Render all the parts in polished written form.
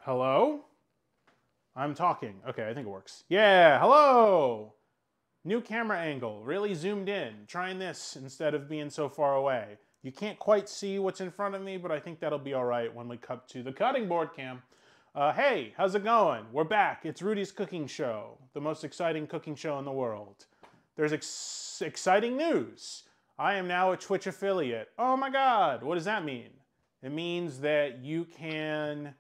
Hello? I'm talking. Okay, I think it works. Yeah, hello! New camera angle, really zoomed in. Trying this instead of being so far away. You can't quite see what's in front of me, but I think that'll be all right when we cut to the cutting board cam. Hey, how's it going? We're back. It's Rudy's cooking show, the most exciting cooking show in the world. There's exciting news. I am now a Twitch affiliate. Oh my God, what does that mean? It means that you can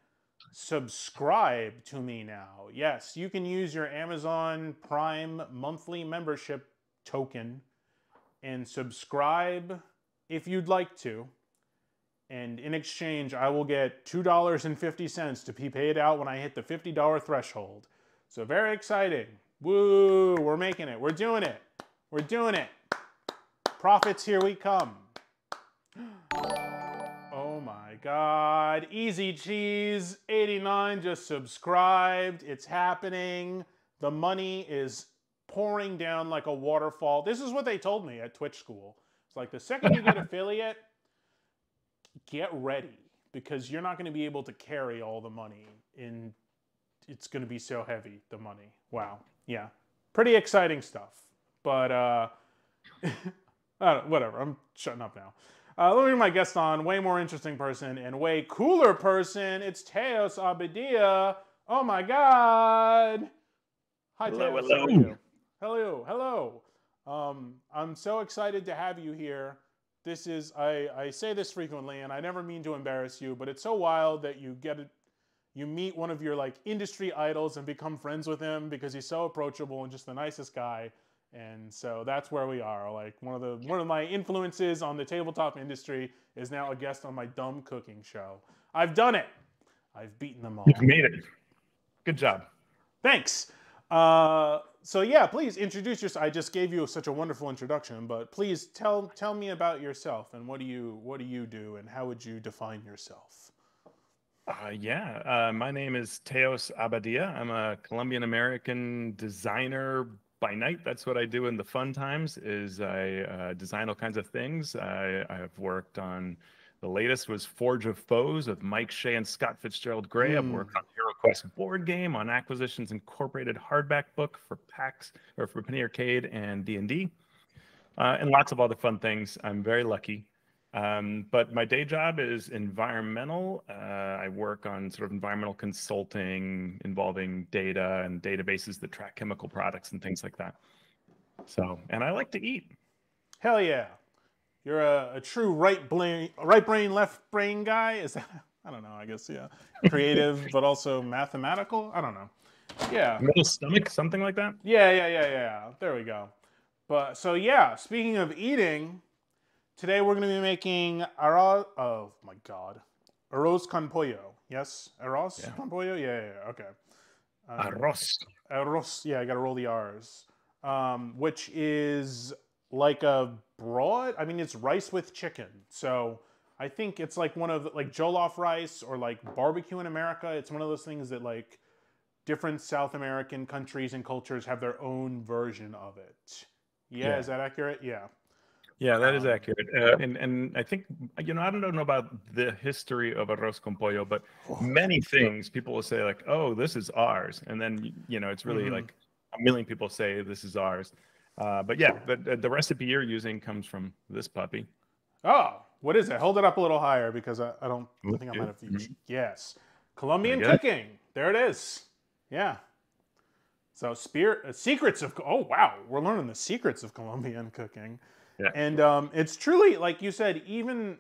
subscribe to me now. Yes, you can use your Amazon Prime monthly membership token and subscribe if you'd like to. And in exchange, I will get $2.50 to be paid out when I hit the $50 threshold. So very exciting. Woo, we're making it. We're doing it. We're doing it. Profits, here we come. Oh my God. Easy Cheese 89 just subscribed. It's happening. The money is pouring down like a waterfall. This is what they told me at Twitch school. It's like the second you get affiliate, get ready, because you're not going to be able to carry all the money. It's going to be so heavy, the money. Wow. Yeah. Pretty exciting stuff. But whatever. I'm shutting up now. Let me bring my guest on. Way more interesting person and way cooler person. It's Teos Abadia. Oh my God. Hi, hello, Teos. hello. How are you? Hello. Hello. I'm so excited to have you here. This is, I say this frequently, and I never mean to embarrass you, but it's so wild that you meet one of your like industry idols and become friends with him because he's so approachable and just the nicest guy. And so that's where we are. Like one of my influences on the tabletop industry is now a guest on my dumb cooking show. I've done it. I've beaten them all. You've made it. Good job. Thanks. So yeah, please introduce yourself. I just gave you such a wonderful introduction, but please tell me about yourself and what do you do and how would you define yourself? My name is Teos Abadia. I'm a Colombian American designer by night. That's what I do in the fun times. Is I design all kinds of things. I have worked on, the latest was Forge of Foes with Mike Shea and Scott Fitzgerald Gray. I've worked on Hero Quest board game, on Acquisitions Incorporated hardback book for PAX or for Penny Arcade and D&D, and lots of other fun things. I'm very lucky. But my day job is environmental. I work on sort of environmental consulting involving data and databases that track chemical products and things like that. So, and I like to eat. Hell yeah. You're a true right brain, left brain guy? Is that, I don't know, I guess, yeah. Creative, but also mathematical? I don't know. Yeah. Middle stomach, something like that? Yeah. There we go. But, so yeah, speaking of eating, today we're going to be making arroz, oh my God. Arroz con pollo. Yes? Arroz con pollo? Yeah, okay. Arroz. Arroz, yeah, I got to roll the R's. Which is like a broad, I mean, it's rice with chicken. So I think it's like one of the, like jollof rice or like barbecue in America. It's one of those things that like different South American countries and cultures have their own version of it. Yeah. Is that accurate? Yeah. Yeah, that is accurate. And I think, I don't know about the history of arroz con pollo, but many things people will say like, oh, this is ours. And then, it's really like a million people say this is ours. But yeah, the recipe you're using comes from this puppy. Oh, what is it? Hold it up a little higher because I think I might have used. Yes. Colombian cooking. There it is. Yeah. So secrets of, oh wow, we're learning the secrets of Colombian cooking. Yeah. And it's truly, like you said, even,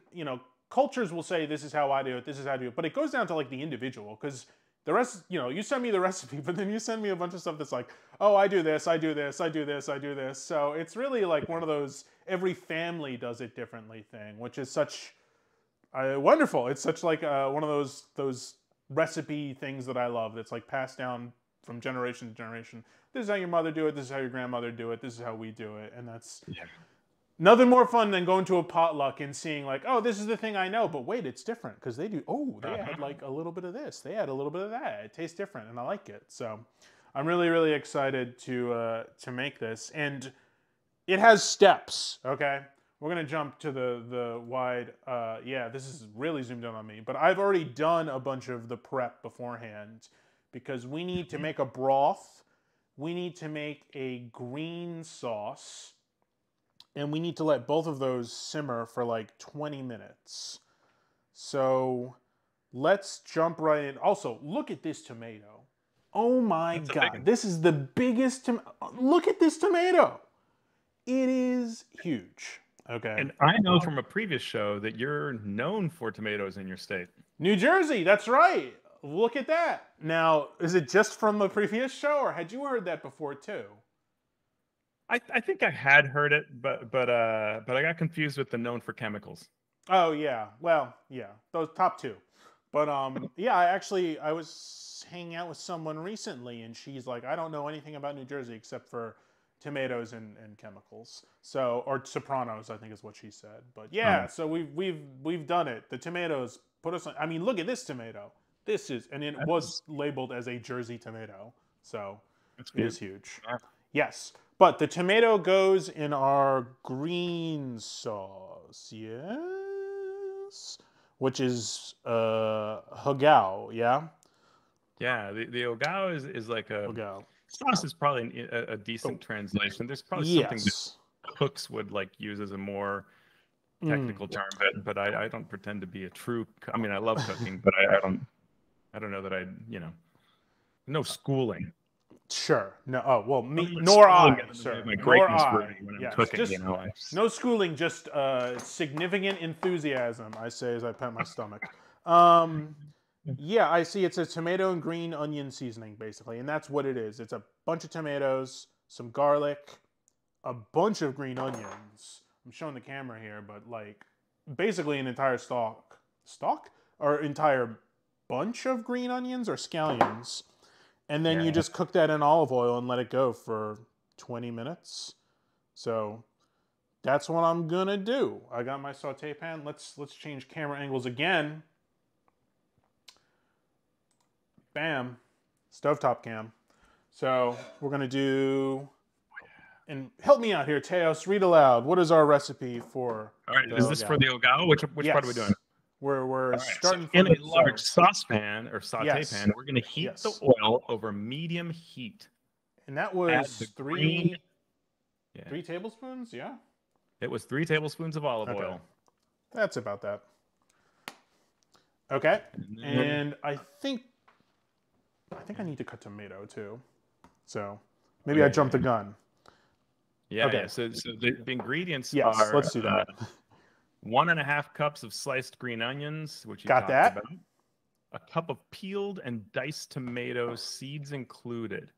cultures will say, this is how I do it, this is how I do it. But it goes down to like the individual, because the rest, you send me the recipe, but then you send me a bunch of stuff that's like, oh, I do this, I do this, I do this, I do this. So it's really like one of those, every family does it differently thing, which is such wonderful. It's such like one of those recipe things that I love that's like passed down from generation to generation. This is how your mother do it, this is how your grandmother do it, this is how we do it. And that's... Yeah. Nothing more fun than going to a potluck and seeing like, oh, this is the thing I know, but wait, it's different because they do. Oh, they add like a little bit of this. They add a little bit of that. It tastes different, and I like it. So, I'm really, really excited to make this, and it has steps. Okay, we're gonna jump to the wide. Yeah, this is really zoomed in on me, but I've already done a bunch of the prep beforehand because we need to make a broth. We need to make a green sauce, and we need to let both of those simmer for like 20 minutes. So let's jump right in. Also, look at this tomato. Oh my God. This is the biggest tomato. Look at this tomato. It is huge. Okay. And I know from a previous show that you're known for tomatoes in your state. New Jersey, that's right. Look at that. Now, is it just from the previous show, or had you heard that before too? I think I had heard it, but I got confused with the known for chemicals. Oh yeah. Well, yeah. Those top two. But yeah, I was hanging out with someone recently, and she's like, I don't know anything about New Jersey except for tomatoes and chemicals. So, or Sopranos, I think is what she said. But yeah, so we've done it. The tomatoes put us on. I mean, look at this tomato. This is, and it was labeled as a Jersey tomato, so it is huge. Yeah. Yes, but the tomato goes in our green sauce. Yes, which is hogao. Yeah. Yeah, the ogao is like a hogao. Sauce is probably a decent translation. There's probably something that cooks would like use as a more technical term, but I don't pretend to be a true. I mean, I love cooking, but I don't know that no schooling. Sure. No. Oh well, nor I, sir. My greatness when I'm cooking, just, no schooling, just significant enthusiasm. I say as I pat my stomach. Yeah, I see. It's a tomato and green onion seasoning, basically, and that's what it is. It's a bunch of tomatoes, some garlic, a bunch of green onions. I'm showing the camera here, but like basically an entire stalk or entire bunch of green onions or scallions, and then you just cook that in olive oil and let it go for 20 minutes. So that's what I'm gonna do. I got my saute pan. Let's change camera angles again. Bam, stovetop cam. So we're gonna do, and help me out here, Teos. Read aloud. What is our recipe for? All right, is this for the ogao? Which part are we doing? We're starting from in a large saucepan or saute pan. We're gonna heat the oil over medium heat. And that was three tablespoons. Yeah. It was 3 tablespoons of olive oil. That's about that. Okay, and I think I need to cut tomato too. So maybe I jumped the gun. Yeah. Okay. Yeah. So the ingredients are. Let's do that. 1.5 cups of sliced green onions, which you got that. About. A cup of peeled and diced tomatoes, seeds included.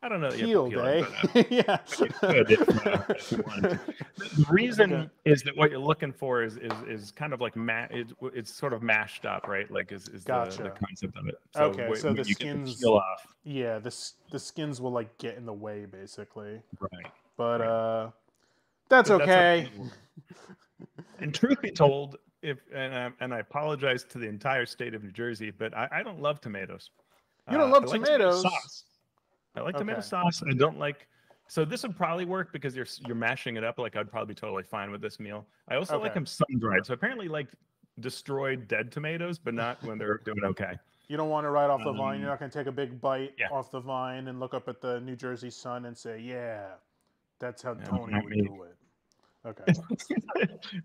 I don't know. Peeled, eh? Yeah. You could if you wanted to. The reason is that what you're looking for is kind of like it's sort of mashed up, right? Like is the concept of it. So so the skins peel off. Yeah, the skins will like get in the way basically. Right. But that's okay. And truth be told, and I apologize to the entire state of New Jersey, but I don't love tomatoes. You don't love tomatoes? Sauce. I like tomato sauce. I don't like. So this would probably work because you're mashing it up. Like I'd probably be totally fine with this meal. I also like them sun dried. So apparently, like destroyed dead tomatoes, but not when they're doing okay. You don't want it right off the vine. You're not going to take a big bite off the vine and look up at the New Jersey sun and say, "Yeah, that's how Tony would do it." Okay.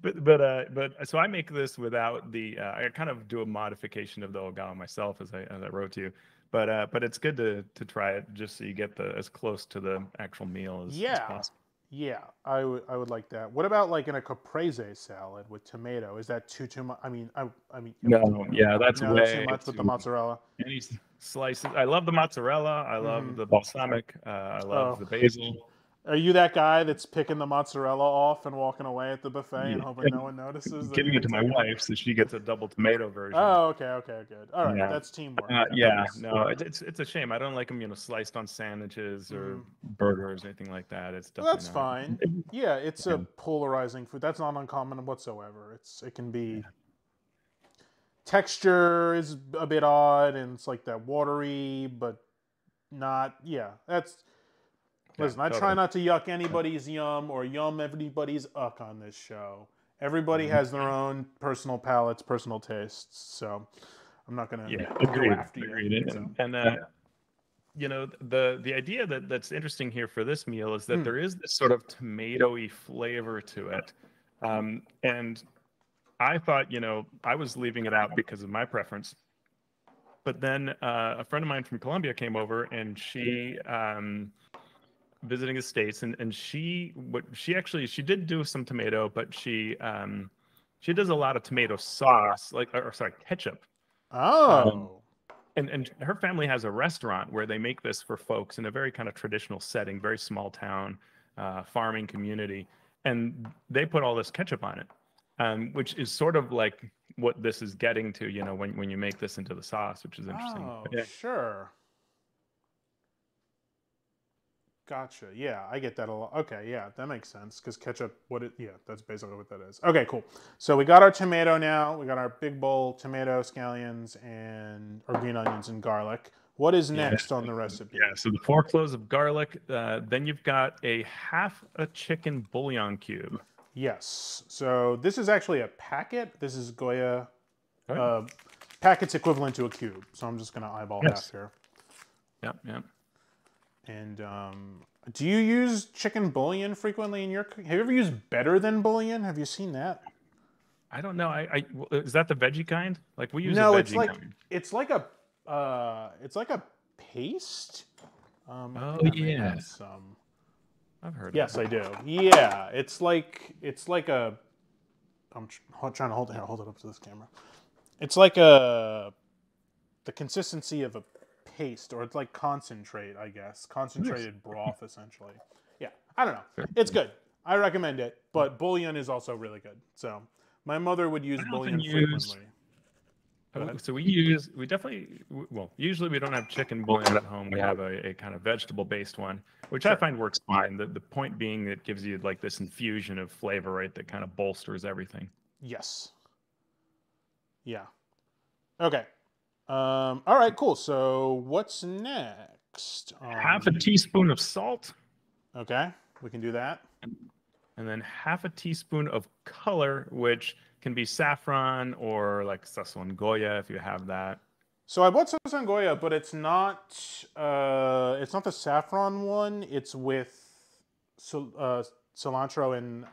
but so I make this without the. I kind of do a modification of the ogao myself as I wrote to you. But it's good to try it just so you get as close to the actual meal as possible. Yeah, I would like that. What about like in a caprese salad with tomato? Is that too much? I mean, no, yeah, that's way too much with the mozzarella. Any slices? I love the mozzarella. I love the balsamic. I love the basil. Are you that guy that's picking the mozzarella off and walking away at the buffet and hoping no one notices? Giving it to my wife so she gets a double tomato version. Oh, okay, good. All right, that's teamwork. No, it's a shame. I don't like them, sliced on sandwiches or burgers or anything like that. It's definitely that's fine. Yeah, it's a polarizing food. That's not uncommon whatsoever. It can be texture is a bit odd and it's like that watery, but not. Yeah, that's. Listen, I try not to yuck anybody's yum or yum anybody's uck on this show. Everybody has their own personal palates, personal tastes, so I'm not gonna go after you. Agreed. And you know, the idea that's interesting here for this meal is that there is this sort of tomatoey flavor to it, and I thought, you know, I was leaving it out because of my preference, but then a friend of mine from Colombia came over, and she visiting the States, and she did do some tomato, but she does a lot of tomato sauce, like, or sorry, ketchup. Oh. And her family has a restaurant where they make this for folks in a very kind of traditional setting, very small town, farming community, and they put all this ketchup on it, which is sort of like what this is getting to, you know, when you make this into the sauce, which is interesting. Oh, sure. Gotcha. Yeah, I get that a lot. Okay, yeah, that makes sense because ketchup. That's basically what that is. Okay, cool. So we got our tomato now. We got our big bowl tomato, scallions, or green onions and garlic. What is next on the recipe? Yeah. So the 4 cloves of garlic. Then you've got half a chicken bouillon cube. Yes. So this is actually a packet. This is Goya. Packet's equivalent to a cube. So I'm just gonna eyeball that here. Yep. And do you use chicken bouillon frequently in your cooking? Have you ever used better than bouillon? Have you seen that? I don't know. Is that the veggie kind? Like we use no, a veggie kind. It's like a paste. Oh yeah. I've heard. Yes, I do. Yeah, it's like a. I'm trying to hold it up to this camera. It's like the consistency of a paste, or it's like concentrate, I guess. Concentrated broth, essentially. Yeah, I don't know. It's good. I recommend it, but bouillon is also really good. So my mother would use bouillon frequently. So usually we don't have chicken bouillon at home. We have a kind of vegetable-based one, which I find works fine. The point being that it gives you like this infusion of flavor, right, that kind of bolsters everything. Yes. Yeah. Okay. All right, cool. So what's next? Half a teaspoon of salt. Okay, we can do that. And then half a teaspoon of color, which can be saffron or like sazon Goya if you have that. So I bought sazon Goya, but it's not the saffron one. It's with cilantro and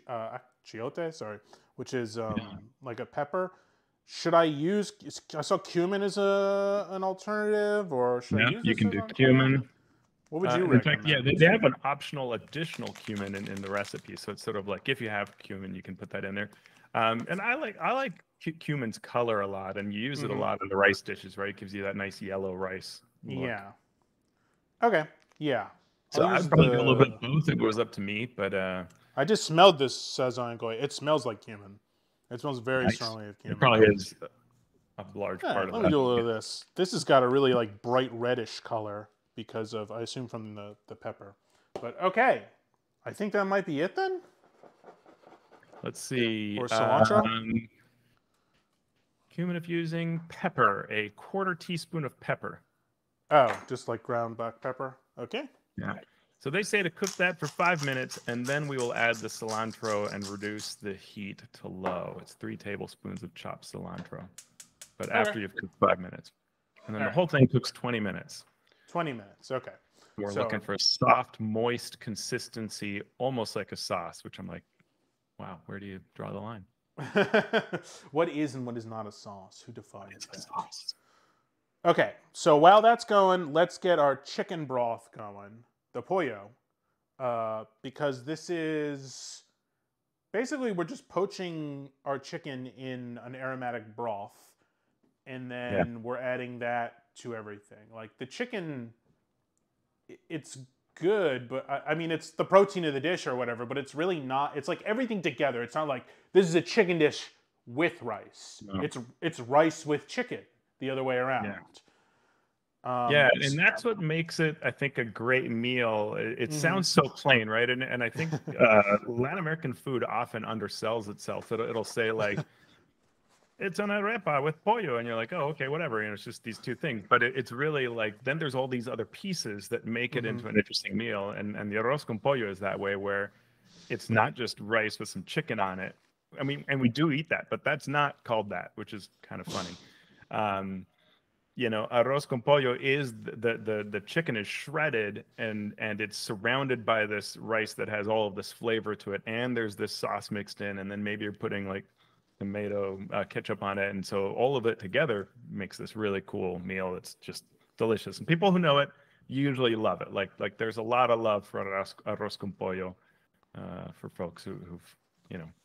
achiote, which is like a pepper. Should I use? I saw cumin as an alternative, or should I use? You can do cumin. What would you recommend? In fact, they have an optional additional cumin in the recipe, so it's sort of like if you have cumin, you can put that in there. And I like cumin's color a lot, and you use it a lot in the rice dishes, right? It gives you that nice yellow rice look. Yeah. Okay. Yeah. So I'd probably do a little bit of both. It was up to me, but I just smelled this sazon Goya. It smells like cumin. It smells very strongly of cumin. It probably is a large part of that. Let me do a little of this. This has got a really like bright reddish color because of, I assume, from the pepper. But okay, I think that might be it then. Let's see. Or cilantro. Cumin infusing, pepper, a 1/4 teaspoon of pepper. Oh, just like ground black pepper. Okay. Yeah. So they say to cook that for 5 minutes, and then we will add the cilantro and reduce the heat to low. It's 3 tablespoons of chopped cilantro, but after you've cooked 5 minutes. And then the whole thing cooks 20 minutes. 20 minutes, okay. We're looking for a soft, moist consistency, almost like a sauce, which I'm like, wow, where do you draw the line? What is and what is not a sauce? Who defines that? Sauce. Okay, so while that's going, let's get our chicken broth going. The pollo, because this is basically we're just poaching our chicken in an aromatic broth, and then we're adding that to everything. Like the chicken, it's good, but I mean it's the protein of the dish or whatever, but it's really not. It's like everything together. It's not like this is a chicken dish with rice. No. It's rice with chicken, the other way around. Yeah. And that's what makes it, I think, a great meal. It sounds so plain, right? And I think Latin American food often undersells itself. It'll say like, it's an arepa with pollo, and you're like, oh, okay, whatever. It's just these two things, but it's really like then there's all these other pieces that make it Mm-hmm. into an interesting meal, and the arroz con pollo is that way where it's not just rice with some chicken on it. I mean, and we do eat that, but that's not called that, which is kind of funny. Um, arroz con pollo is the chicken is shredded and it's surrounded by this rice that has all of this flavor to it, and there's this sauce mixed in, and then maybe you're putting like tomato ketchup on it, and so all of it together makes this really cool meal that's just delicious. And people who know it usually love it. Like there's a lot of love for arroz con pollo for folks who've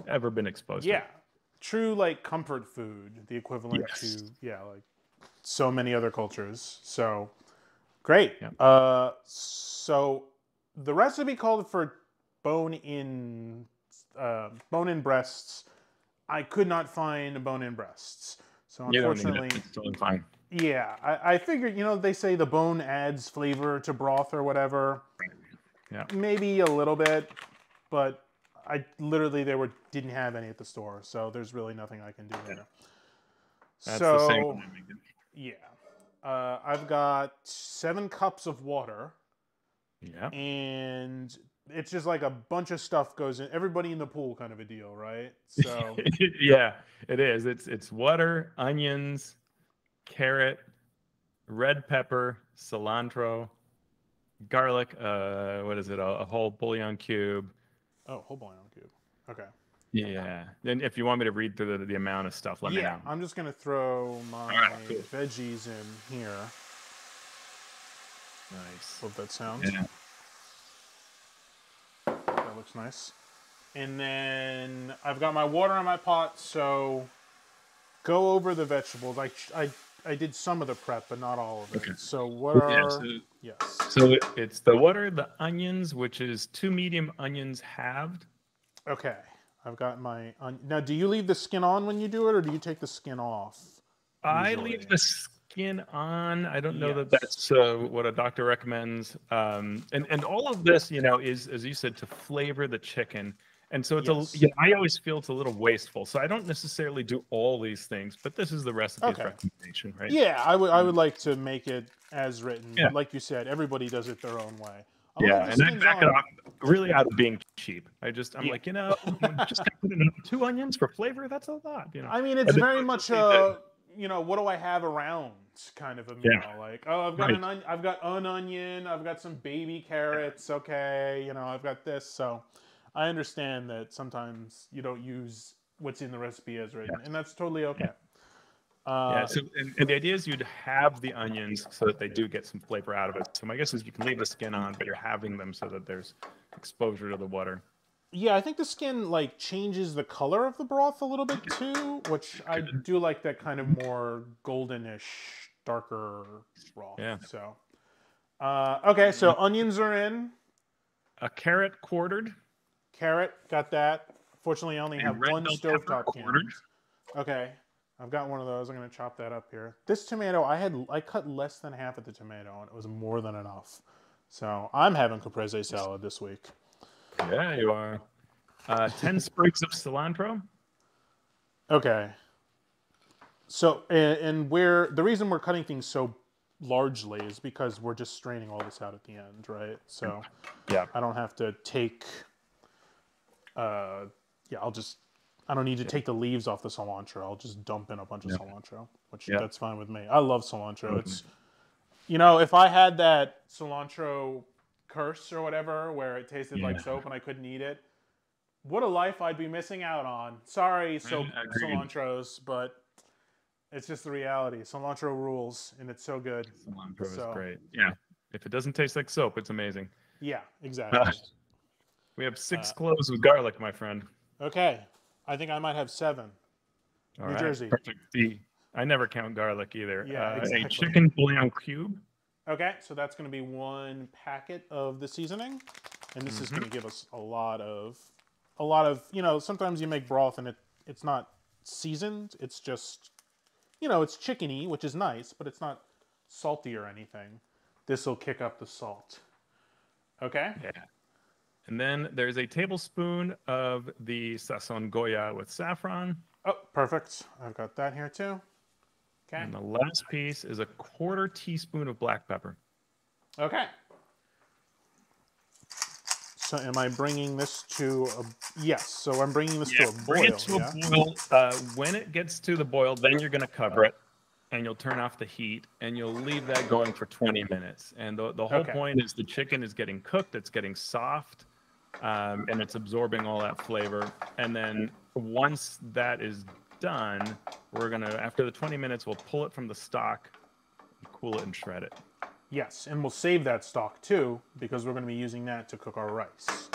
ever been exposed to Yeah, it. true like comfort food, the equivalent Yes. to like so many other cultures. So great. Yeah. So the recipe called for bone-in bone-in breasts. I could not find bone-in breasts. So You don't need it. unfortunately, It's totally fine. yeah, I figured, they say the bone adds flavor to broth or whatever. Yeah. Maybe a little bit, but I literally didn't have any at the store, so there's really nothing I can do there. That's the same So when I make it. yeah, I've got 7 cups of water, Yeah. and it's just like a bunch of stuff goes in. Everybody in the pool, kind of a deal, right? So Yeah, it is. It's water, onions, carrot, red pepper, cilantro, garlic, what is it? A whole bouillon cube. oh, whole bouillon cube. Okay. Yeah. And if you want me to read through the amount of stuff, let me Yeah, know. I'm just gonna throw my All right, cool. veggies in here. Nice. Love that sound. Yeah. That looks nice. And then I've got my water in my pot, so go over the vegetables. I did some of the prep, but not all of it. Okay. So what are Yeah, yes? so it's the water, the onions, which is 2 medium onions halved. Okay, I've got my now. Do you leave the skin on when you do it, or do you take the skin off? I Usually? leave the skin on. I don't know that Yes. that's what a doctor recommends. And all of this, is, as you said, to flavor the chicken. And so it's Yes. I always feel it's a little wasteful. So I don't necessarily do all these things, but this is the recipe's Okay. recommendation, right? Yeah, I would like to make it as written, Yeah. but like you said, everybody does it their own way. I Yeah, love that and the I skin's back it on. off really out of being cheap. I'm Yeah. like, just put in 2 onions for flavor. That's a lot, I mean, it's I think very I much just need to- what do I have around kind of a meal. Yeah. Like, oh, Right. I've got an onion, I've got some baby carrots, okay, I've got this. So I understand that sometimes you don't use what's in the recipe as written, Yeah. and that's totally okay. Yeah, so and the idea is you'd have the onions so that they do get some flavor out of it. So my guess is you can leave the skin on, but you're having them so that there's exposure to the water. Yeah, I think the skin like changes the color of the broth a little bit too, which I do like that kind of more goldenish, darker broth. Yeah. So, okay, so onions are in. A carrot quartered. Carrot, got that. Fortunately, I only A have red one bell stovetop pepper can. quartered. Okay, I've got one of those. I'm gonna chop that up here. This tomato, I cut less than half of the tomato, and it was more than enough. So I'm having caprese salad this week. Yeah, you are. 10 sprigs of cilantro. Okay. So, and the reason we're cutting things so largely is because we're just straining all this out at the end, right? So, Yeah. I don't have to take, I don't need to take the leaves off the cilantro. I'll just dump in a bunch of cilantro, which that's fine with me. I love cilantro. It's, if I had that cilantro curse or whatever, where it tasted like soap and I couldn't eat it, what a life I'd be missing out on. Sorry, cilantros, but it's just the reality. Cilantro rules, and it's so good. Cilantro is great. Yeah. If it doesn't taste like soap, it's amazing. Yeah, exactly. We have 6 cloves of garlic, my friend. Okay. I think I might have 7. New Jersey. Perfect. I never count garlic either. Yeah, exactly. A chicken bouillon cube. Okay, so that's going to be 1 packet of the seasoning, and this is going to give us a lot of, sometimes you make broth and it's not seasoned. It's just, it's chickeny, which is nice, but it's not salty or anything. This will kick up the salt. Okay? Yeah. And then there's a tablespoon of the sazon Goya with saffron. Oh, perfect. I've got that here too. Okay. And the last piece is a 1/4 teaspoon of black pepper. Okay. So am I bringing this to a... Yes, so I'm bringing this to a Bring boil, it to yeah? a boil. When it gets to the boil, then you're going to cover it, and you'll turn off the heat, and you'll leave that going for 20 minutes. And the whole Okay. point is the chicken is getting cooked, it's getting soft, and it's absorbing all that flavor. And then once that is done, we're going to, after the 20 minutes, we'll pull it from the stock, cool it, and shred it. Yes, and we'll save that stock too, because we're going to be using that to cook our rice.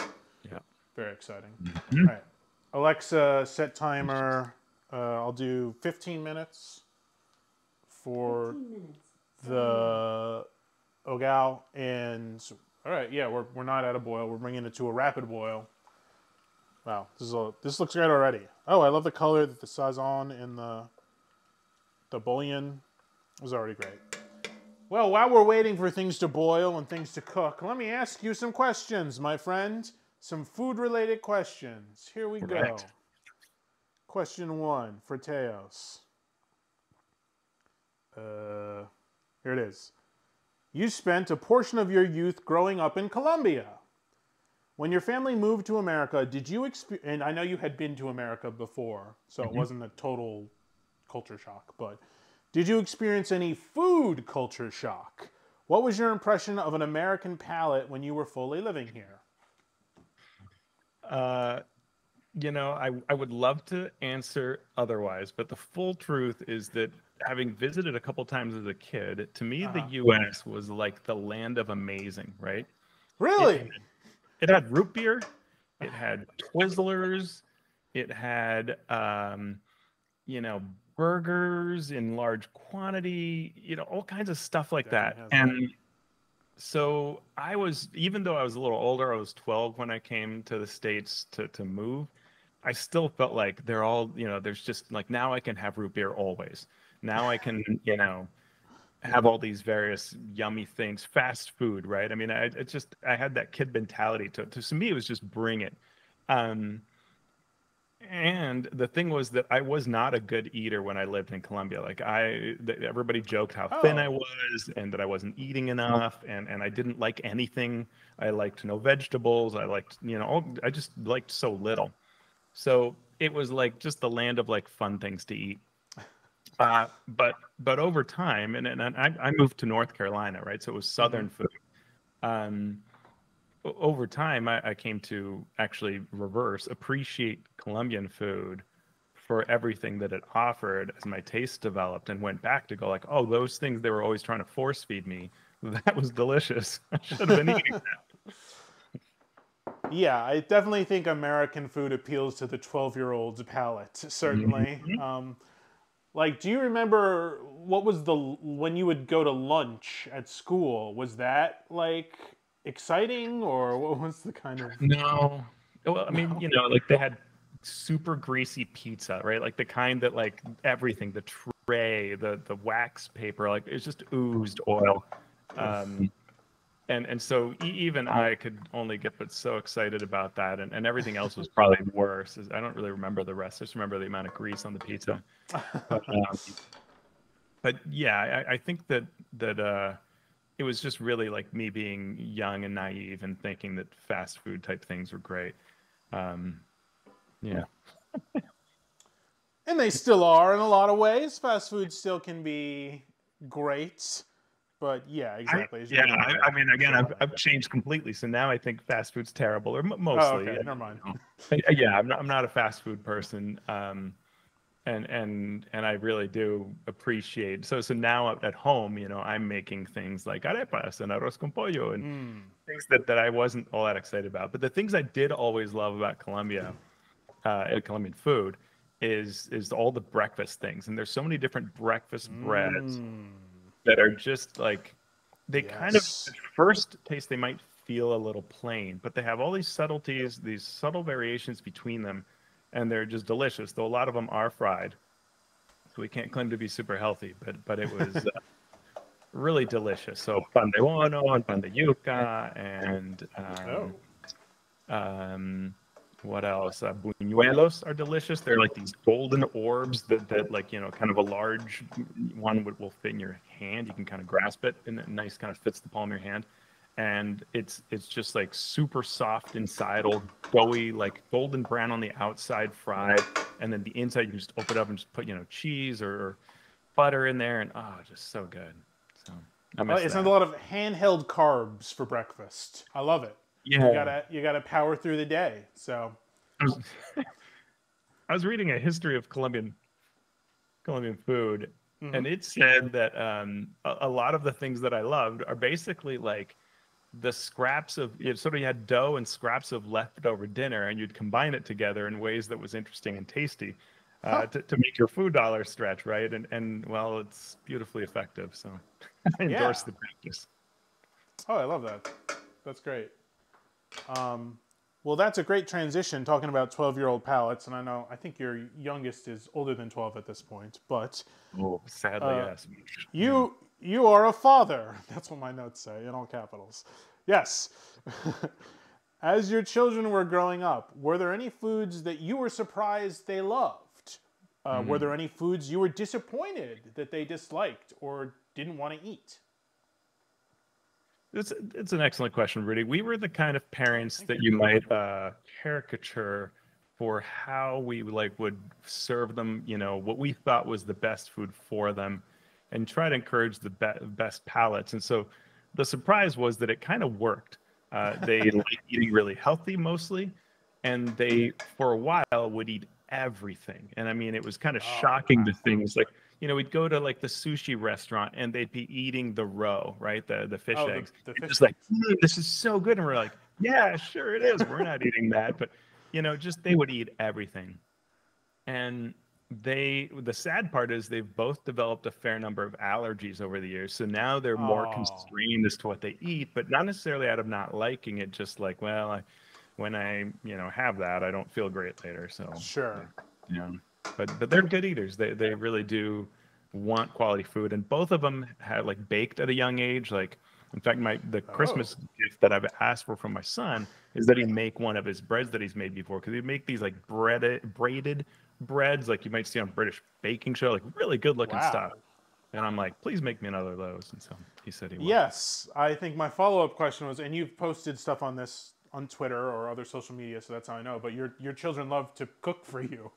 Yeah. Very exciting. Mm-hmm. All right. Alexa, set timer. I'll do 15 minutes for 15 minutes. the ogal. And all right, yeah, we're not at a boil. We're bringing it to a rapid boil. Wow, this looks great already. Oh, I love the color that the sazon and the bouillon was already great. Well, while we're waiting for things to boil and things to cook, let me ask you some questions, my friend. Some food-related questions. Here we go. Right. Question 1 for Teos. Here it is. You spent a portion of your youth growing up in Colombia. When your family moved to America, did you experience... And I know you had been to America before, so it wasn't a total culture shock, but... Did you experience any food culture shock? What was your impression of an American palate when you were fully living here? You know, I would love to answer otherwise, but the full truth is that having visited a couple times as a kid, to me, the U.S. was like the land of amazing, right? Really? It had root beer, it had Twizzlers, it had, you know, burgers in large quantity, you know, all kinds of stuff like that. And so I was, even though I was a little older, I was 12 when I came to the States to move, I still felt like they're all, you know, there's just like, now I can have root beer always. Now I can, you know, have all these various yummy things, fast food, right? I mean, I had that kid mentality to me, it was just bring it. And the thing was that I was not a good eater when I lived in Colombia. Like everybody joked how thin I was and that I wasn't eating enough, and I didn't like anything. I liked no vegetables. I liked, you know, I just liked so little. So it was like just the land of like fun things to eat. But over time, and I moved to North Carolina, right? So it was Southern food. Over time, I came to actually appreciate Colombian food for everything that it offered as my taste developed, and went back to go like, oh, those things they were always trying to force feed me, that was delicious. I should have been eating that. Yeah, I definitely think American food appeals to the 12-year-old's palate, certainly. Like, do you remember what was when you would go to lunch at school? Was that like exciting, or what was the kind of... No. Well, I mean, you know, like they had super greasy pizza, right? Like the kind that like everything, the tray, the wax paper, like it's just oozed oil. And so even I could only get but so excited about that, and everything else was probably worse. I don't really remember the rest. I just remember the amount of grease on the pizza. But yeah, I think that it was just really like me being young and naive and thinking that fast food type things were great. Yeah. And they still are in a lot of ways. Fast food still can be great. But yeah, exactly. I mean, again, I've changed completely. So now I think fast food's terrible, or mostly. Oh, okay, never mind. Yeah, I'm not a fast food person. And I really do appreciate. So now at home, you know, I'm making things like arepas and arroz con pollo and things that I wasn't all that excited about. But the things I did always love about Colombia, Colombian food, is all the breakfast things. And there's so many different breakfast breads that are just like, they kind of at first taste, they might feel a little plain, but they have all these subtleties, these subtle variations between them, and they're just delicious. Though a lot of them are fried, so we can't claim to be super healthy, but it was really delicious. So pan de bono and pan de yuca and What else? Buñuelos are delicious. They're like these golden orbs that like, kind of a large one will fit in your hand. You can kind of grasp it, and it nice kind of fits the palm of your hand. And it's just like super soft inside, all doughy, like golden brown on the outside, fried, and then the inside you can just open it up and just put cheese or butter in there, and just so good. So I miss It's not that. a lot of handheld carbs for breakfast. I love it. Yeah. You gotta power through the day. So I was, I was reading a history of Colombian food, and it said that a lot of the things that I loved are basically like the scraps of sort of you had dough and scraps of leftover dinner, and you'd combine it together in ways that was interesting and tasty huh. to make your food dollar stretch, right? And well, it's beautifully effective. So I Yeah. endorse the practice. Oh, I love that. That's great. Well, that's a great transition talking about 12-year-old palates. And I think your youngest is older than 12 at this point. But Oh, sadly, yes. Yeah. you are a father. That's what my notes say in all capitals. Yes. As your children were growing up, were there any foods that you were surprised they loved? Were there any foods you were disappointed that they disliked or didn't want to eat? It's an excellent question, Rudy. We were the kind of parents that you might caricature for how we would serve them, what we thought was the best food for them, and try to encourage the best palates. And so the surprise was that it kind of worked. They like eating really healthy mostly, and they for a while would eat everything. And I mean, it was kind of Oh, shocking wow. to things like we'd go to like the sushi restaurant and they'd be eating the roe, right? The fish Oh, eggs. the And fish just like, eggs. This is so good. And we're like, yeah, sure it is. We're not eating that. But, just they would eat everything. And the sad part is they've both developed a fair number of allergies over the years. So now they're more Oh, constrained as to what they eat, but not necessarily out of not liking it. Just like, well, when I, have that, I don't feel great later. So, sure. yeah, but they're good eaters. They really do want quality food, and both of them had like baked at a young age. Like, in fact, the Oh, Christmas gift that I've asked for from my son is that he make one of his breads that he's made before, because he'd make these like braided breads like you might see on British baking show, like really good looking stuff. wow. And I'm like, please make me another of those. And so he said he will. Yes, I think my follow-up question was, and you've posted stuff on this on Twitter or other social media, so that's how I know. But your children love to cook for you,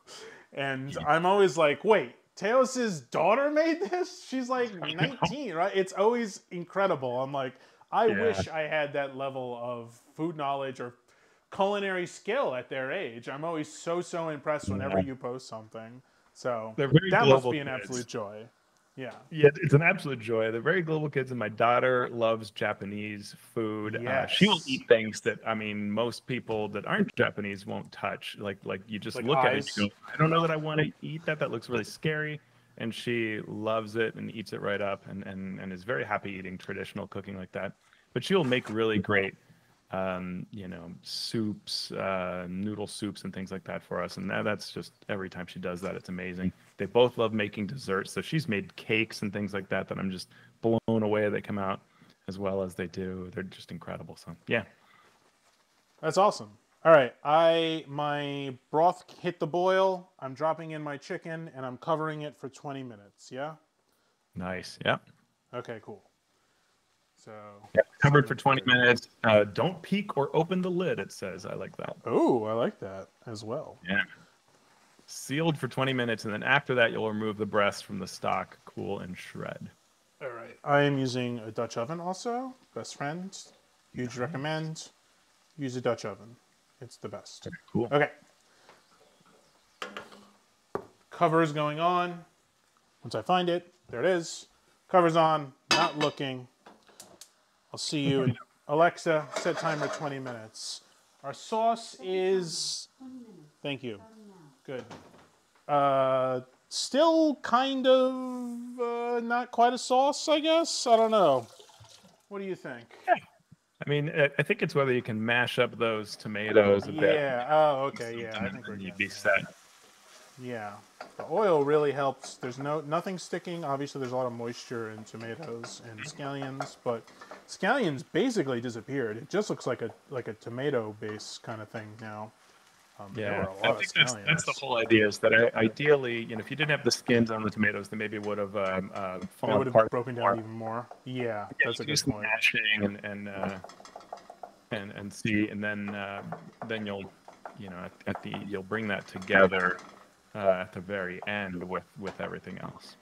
and I'm always like, wait, Teos's daughter made this? She's like 19, right? It's always incredible. I'm like, I Yeah, wish I had that level of food knowledge or culinary skill at their age. I'm always so impressed whenever yeah. you post something. So They're very that must global be an kids. absolute joy. Yeah. Yeah, it's an absolute joy. They're very global kids, and my daughter loves Japanese food. She will Yes. eat things that most people that aren't Japanese won't touch. Like you just Like look at it, and eyes. you go, I don't know that I want to eat that. That looks really scary. And she loves it and eats it right up, and is very happy eating traditional cooking like that. But she'll make really great, soups, noodle soups, and things like that for us. And that's just every time she does that, it's amazing. They both love making desserts, so she's made cakes and things like that I'm just blown away. They come out as well as they do. They're just incredible. So yeah, That's awesome. All right, my broth hit the boil. I'm dropping in my chicken and I'm covering it for 20 minutes. Yeah. nice. Yeah, Okay, cool. So yeah. Covered for sounds 20 good. minutes. Don't peek or open the lid. It says. I like that. Oh, I like that as well. Yeah. Sealed for 20 minutes, and then after that, you'll remove the breast from the stock, cool, and shred. All right. I am using a Dutch oven also. Best friend. Huge Nice. recommend. Use a Dutch oven. It's the best. Very cool. Okay. Cover is going on. Once I find it, there it is. Cover's on. Not looking. I'll see you in Alexa. Set timer 20 minutes. Our sauce is. Thank you. Good. Still kind of not quite a sauce, I guess. I don't know. What do you think? I mean, I think it's whether you can mash up those tomatoes a bit, Yeah. Oh, okay. Yeah, something, I and think we're then you'd getting be there. set. Yeah. The oil really helps. There's nothing sticking. Obviously, there's a lot of moisture in tomatoes and scallions, but scallions basically disappeared. It just looks like a tomato base kind of thing now. There were Yeah, a I lot of think that's the scallions. whole idea. Is that ideally, if you didn't have the skins on the tomatoes, then maybe it would have They fallen would have apart broken down more. even more. Yeah, Yeah, that's you a can do good some point. mashing and see, and then you'll at the you'll bring that together at the very end with everything else.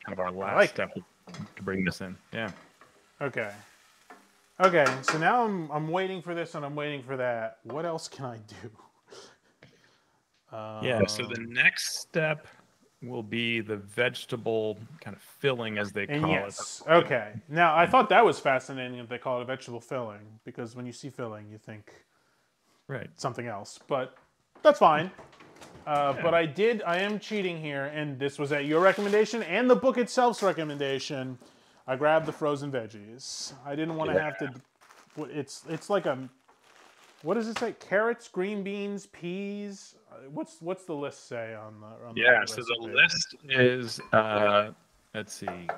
Kind of our I last like it. step to bring this in. Yeah. Okay. Okay, so now I'm waiting for this and I'm waiting for that. What else can I do? Yeah. So the next step will be the vegetable kind of filling, as they And call it. yes, okay. Now I thought that was fascinating that they call it a vegetable filling because when you see filling, you think Right. something else, but that's fine. Yeah. But I am cheating here, and this was at your recommendation and the book itself's recommendation. I grabbed the frozen veggies. I didn't want to have to. It's like a. What does it say? Carrots, green beans, peas. What's the list say on the Yeah, so recipe? the list is let's see,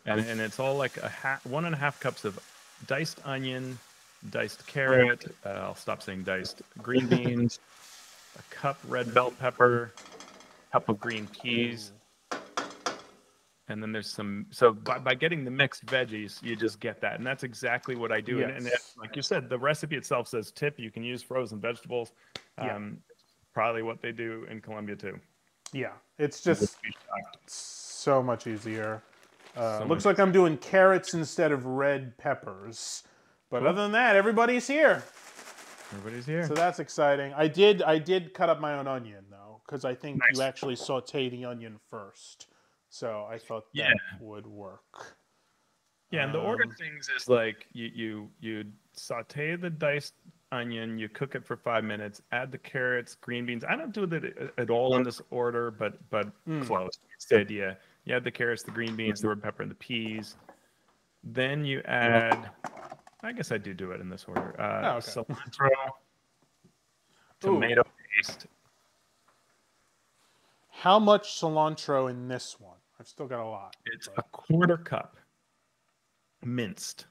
and it's all like 1.5 cups of diced onion, diced carrot. I'll stop saying diced. Green beans, a cup red bell pepper, cup of green peas, and then there's some. So by getting the mixed veggies, you just get that, and that's exactly what I do. And Yes. like you said, the recipe itself says tip you can use frozen vegetables. Yeah. Probably what they do in Colombia too. Yeah, it's just so much easier. So Looks much like I'm doing carrots instead of red peppers. But Cool. other than that, everybody's here. Everybody's here. So that's exciting. I did cut up my own onion though, because I think you Nice. actually saute the onion first. So I thought that would work. Yeah, and the order of things is like you saute the diced onion, you cook it for 5 minutes, add the carrots, green beans. I don't do that at all in this order, but close. Instead, you add the carrots, the green beans, the red pepper, and the peas. Then you add, I guess I do it in this order. Cilantro, tomato paste. How much cilantro in this one? I've still got a lot. It's a 1/4 cup minced.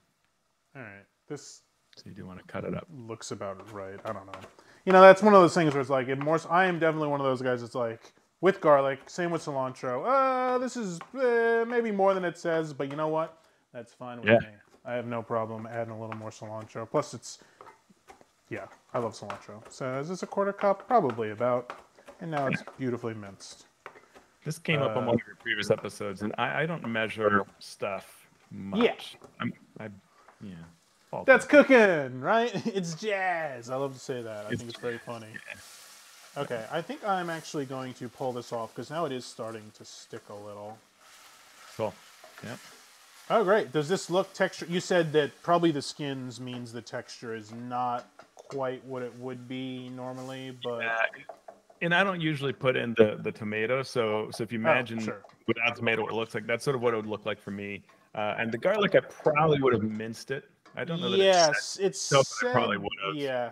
All right. This So you do want to cut it up. looks about right. I don't know. You know, that's one of those things where it's like, I am definitely one of those guys that's like, with garlic, same with cilantro. This is maybe more than it says, but you know what? That's fine with me. I have no problem adding a little more cilantro. Plus, I love cilantro. So is this a 1/4 cup? Probably about. And now it's beautifully minced. This came up on one of your previous episodes, and I don't measure stuff much. Yeah. That's cooking, right? It's jazz. I love to say that. I think it's very funny. Yeah. Okay, I think I'm actually going to pull this off because now it is starting to stick a little. Cool. Yeah. Oh, great. Does this look texture? You said that probably the skins means the texture is not quite what it would be normally, but... And I don't usually put in the tomato, so if you imagine without tomato what it looks like, that's sort of what it would look like for me. And the garlic, I probably would have minced it. I don't know that it said, I probably would have. Yeah.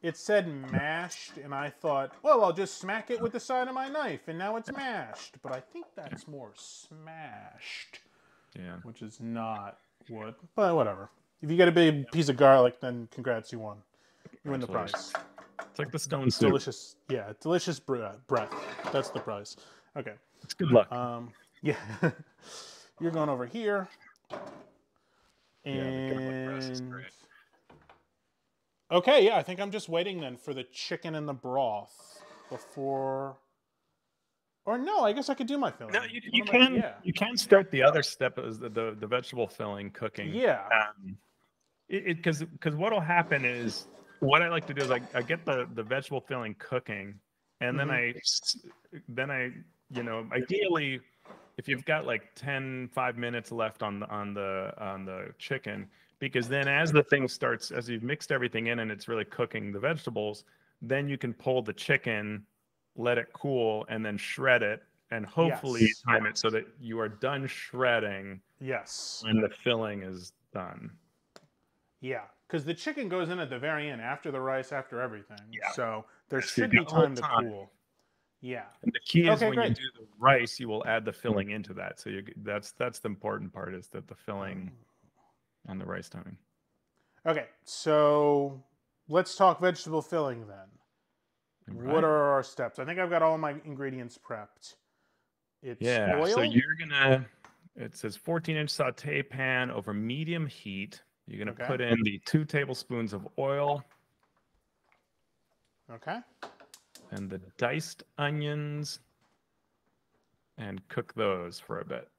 It said mashed, and I thought, well, I'll just smack it with the side of my knife, and now it's mashed. But I think that's more smashed. Yeah. Which is not what, but whatever. If you get a big piece of garlic, then congrats, you won. You win the prize. It's like the stone soup. Delicious, delicious breath. That's the prize. Okay. It's good luck. Yeah. You're going over here. And okay, I think I'm just waiting then for the chicken and the broth before. Or no, I guess I could do my filling. No, you can. Yeah. You can start the other step is the vegetable filling cooking. Yeah. Because what'll happen is what I like to do is I get the vegetable filling cooking, and then I ideally if you've got like 5 minutes left on the chicken, because then as the thing starts, as you've mixed everything in and it's really cooking the vegetables, then you can pull the chicken, let it cool, and then shred it, and hopefully time it so that you are done shredding when the filling is done. Yeah, because the chicken goes in at the very end, after the rice, after everything. Yeah. So there should be time to cool. Yeah. And the key is when you do the rice, you will add the filling into that. So that's the important part, is that the filling on the rice timing. Okay, so let's talk vegetable filling then. All What right. are our steps? I think I've got all my ingredients prepped. It's Yeah. So oil. you're gonna. It says 14-inch saute pan over medium heat. You're gonna Okay. put in the 2 tablespoons of oil Okay. and the diced onions and cook those for a bit.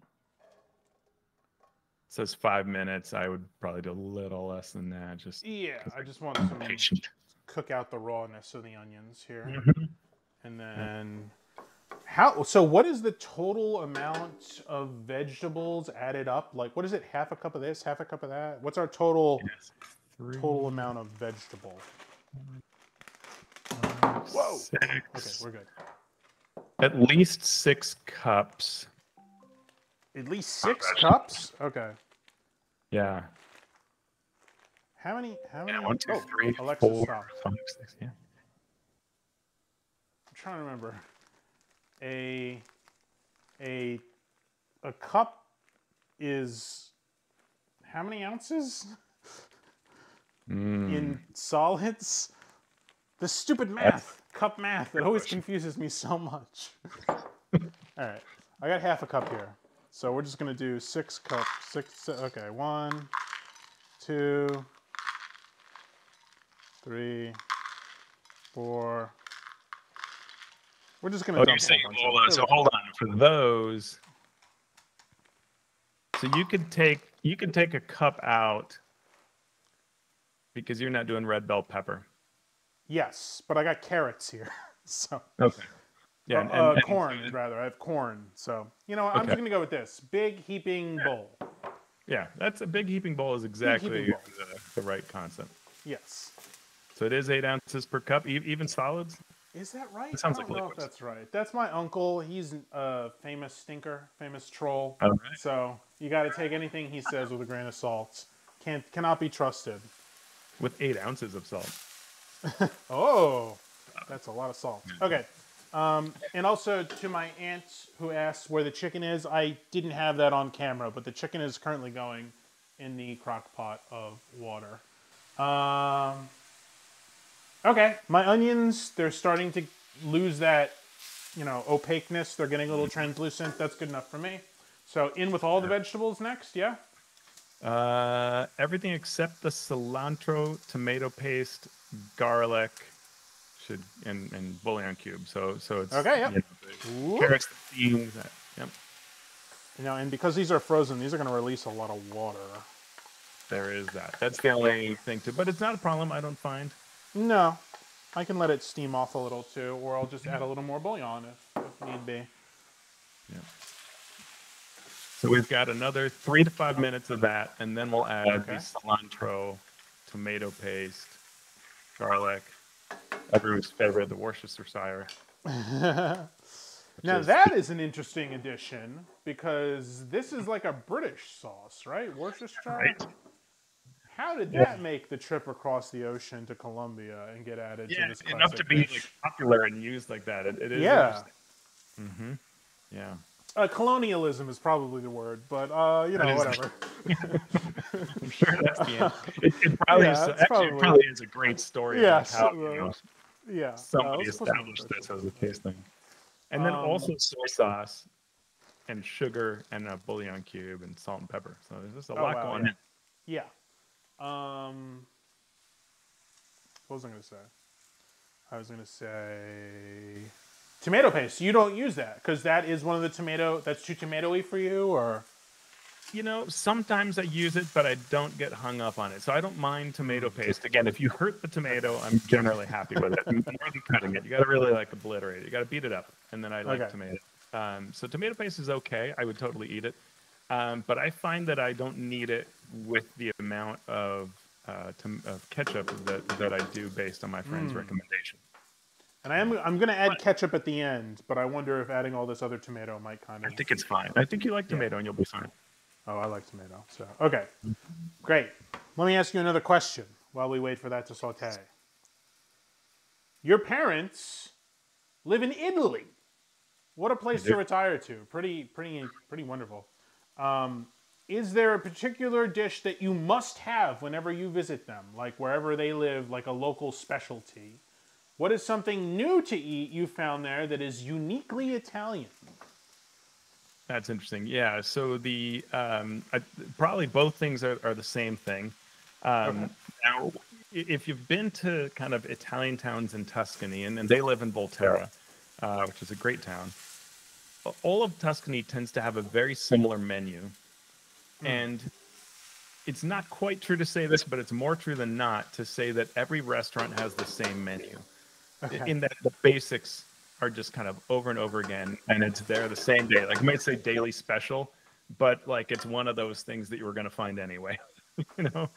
It says 5 minutes. I would probably do a little less than that, just Yeah, because I just want I'm some patient. cook out the rawness of the onions here. Mhm. And Yeah. then so what is the total amount of vegetables added up? Like what is it? Half a cup of this, half a cup of that? What's our total Yes. 3, amount of vegetable? 5, Whoa. Okay, 6. we're good. At least 6 cups. At least of 6 vegetables. cups? Okay. Yeah. How many Yeah. 1, 2, Oh, 3, Alexa, 4, stop. 5, 6. Yeah. I'm trying to remember. A a cup is how many ounces in solids? The stupid math, cup math. It always confuses me so much. All right, I got half a cup here, so we're just gonna do 6 cups. 6. Okay, 1, 2, 3, 4. We're just gonna Oh, dump you're a saying, whole bunch hold of. on. So hold on for those. So you could take a cup out because you're not doing red bell pepper. Yes, but I got carrots here, so. Okay. Yeah, and Corn, rather. I have corn. So, you know what? I'm okay. just going to go with this. Big heaping bowl. Yeah, that's a big heaping bowl is Big exactly heaping bowl. the right concept. Yes. So it is 8 ounces per cup, even solids. Is that right? It I sounds don't like know if liquids. that's right. That's my uncle. He's a famous stinker, famous troll. All right. So, you got to take anything he says with a grain of salt. Cannot be trusted. With 8 ounces of salt. Oh, that's a lot of salt. Okay. And also to my aunt who asked where the chicken is, I didn't have that on camera, but the chicken is currently going in the crock pot of water. Okay, my onions, they're starting to lose that, opaqueness. They're getting a little translucent. That's good enough for me. So in with all the vegetables next, yeah? Everything except the cilantro, tomato paste, garlic, and bouillon cube. So it's Okay, yep. the carrots, the beans. Yep. And because these are frozen, these are going to release a lot of water. There is that. That's the only thing too. But it's not a problem. I don't find. No, I can let it steam off a little too, or I'll just add a little more bouillon if need be. Yeah. So we've got another 3 to 5 minutes of that, and then we'll add the cilantro, tomato paste, garlic, everyone's favorite, the Worcestershire. Now that is an interesting addition because this is like a British sauce, right? Worcestershire. Right. How did that make the trip across the ocean to Colombia and get added to this classic enough to be dish? like popular and used like that. It is Yeah. interesting. Yeah. Colonialism is probably the word, but whatever. I'm sure that's the answer. It probably is. Actually, it probably is a great story about how somebody established this as a tasting. And then also soy sauce and sugar and a bouillon cube and salt and pepper. So there's just a lot going in. Yeah. What was I going to say? I was going to say tomato paste. You don't use that because that is one of the that's too tomatoey for you, or? Sometimes I use it, but I don't get hung up on it. So I don't mind tomato paste. Again, if you hurt the tomato, I'm generally happy with it. More than cutting it. You got to really obliterate it. You got to beat it up. And then I like tomato. So tomato paste is okay. I would totally eat it. But I find that I don't need it with the amount of ketchup that I do based on my friend's recommendation. And I'm going to add ketchup at the end, but I wonder if adding all this other tomato might kind of... I think it's fine. I think you like tomato and you'll be fine. Oh, I like tomato. So okay, great. Let me ask you another question while we wait for that to saute. Your parents live in Italy. What a place to retire to. Pretty wonderful. Is there a particular dish that you must have whenever you visit them, like wherever they live, like a local specialty What is something new to eat you found there that is uniquely Italian? That's interesting. Yeah. So probably both things are the same thing. Okay. Now, if you've been to kind of Italian towns in Tuscany, and they live in Volterra, which is a great town, all of Tuscany tends to have a very similar menu. And it's not quite true to say this, but it's more true than not to say that every restaurant has the same menu. Okay. In that the basics are just kind of over and over again, and it's there the same day. Like you might say daily special, but like it's one of those things that you were going to find anyway, you know.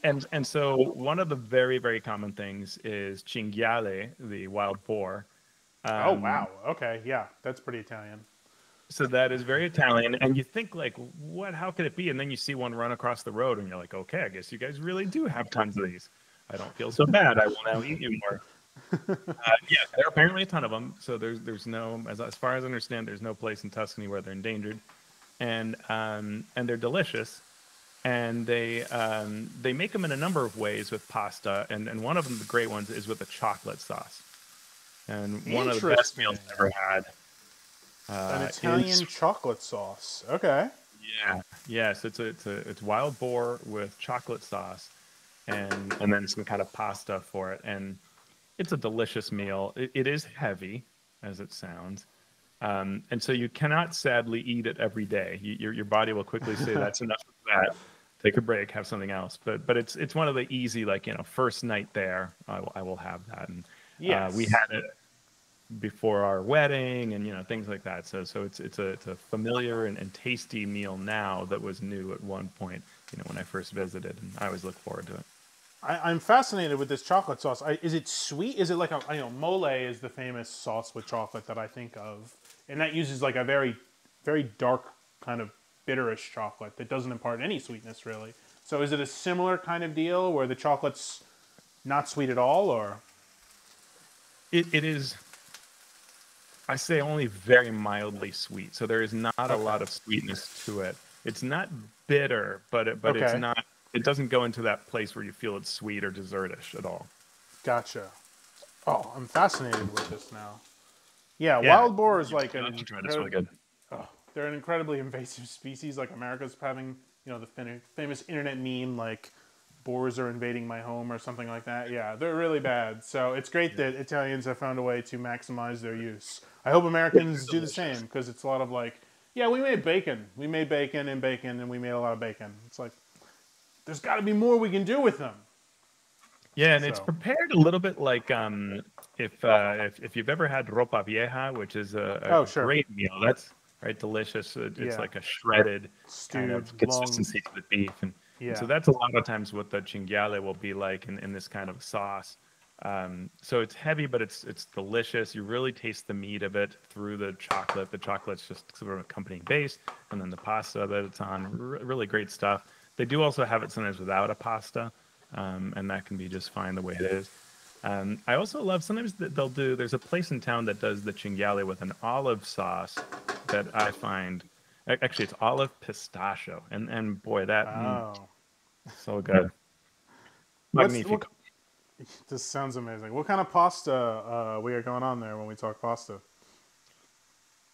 And so one of the very, very common things is cinghiale, the wild boar. Oh, Um, wow. Okay. Yeah, that's pretty Italian. so that is very Italian, and you think like, what? How could it be? And then you see one run across the road, and you're like, okay, I guess you guys really do have tons of these. I don't feel so bad. I will now eat you more. Yeah, there are apparently a ton of them. So there's no, as far as I understand, there's no place in Tuscany where they're endangered, and they're delicious. And they make them in a number of ways with pasta, and one of them, the great ones, is with a chocolate sauce. And one of the best meals I've ever had. An Italian chocolate sauce. Okay. Yeah, yes, it's wild boar with chocolate sauce, and then some kind of pasta for it, and it's a delicious meal. It is heavy, as it sounds, and so you cannot sadly eat it every day. Your body will quickly say that's enough of that. Take a break, have something else. But it's one of the easy, like, first night there, I will have that, and Yes. we had it before our wedding, and things like that. So it's a familiar and tasty meal now that was new at one point, when I first visited, and I always look forward to it. I'm fascinated with this chocolate sauce. Is it sweet? Is it like mole is the famous sauce with chocolate that I think of, and that uses like a very, very dark kind of bitterish chocolate that doesn't impart any sweetness really. So is it a similar kind of deal where the chocolate's not sweet at all, or? It is, I say, only very mildly sweet. So there is not a lot of sweetness to it. It's not bitter, but it's not. It doesn't go into that place where you feel it's sweet or dessertish at all. Gotcha. Oh, I'm fascinated with this now. Yeah, wild boar is like It's really good. They're an incredibly invasive species. Like America's having, the famous internet meme like boars are invading my home or something like that. Yeah, they're really bad. So it's great that Italians have found a way to maximize their use. I hope Americans do the same, because it's a lot of like, yeah, we made bacon. We made bacon, and we made a lot of bacon. It's like, there's got to be more we can do with them. Yeah, and it's prepared a little bit like if you've ever had ropa vieja, which is a great meal. That's right, delicious. It's like a shredded kind of consistency to the beef, and so that's a lot of times what the cinghiale will be like in this kind of sauce. So it's heavy, but it's delicious. You really taste the meat of it through the chocolate. The chocolate's just sort of accompanying base, and then the pasta that it's on. Really great stuff. They do also have it sometimes without a pasta, and that can be just fine the way it is. I also love sometimes that there's a place in town that does the cinghiale with an olive sauce that I find, actually it's olive pistachio, and boy, that so good. Magnifico. This sounds amazing. What kind of pasta we are going on there when we talk pasta?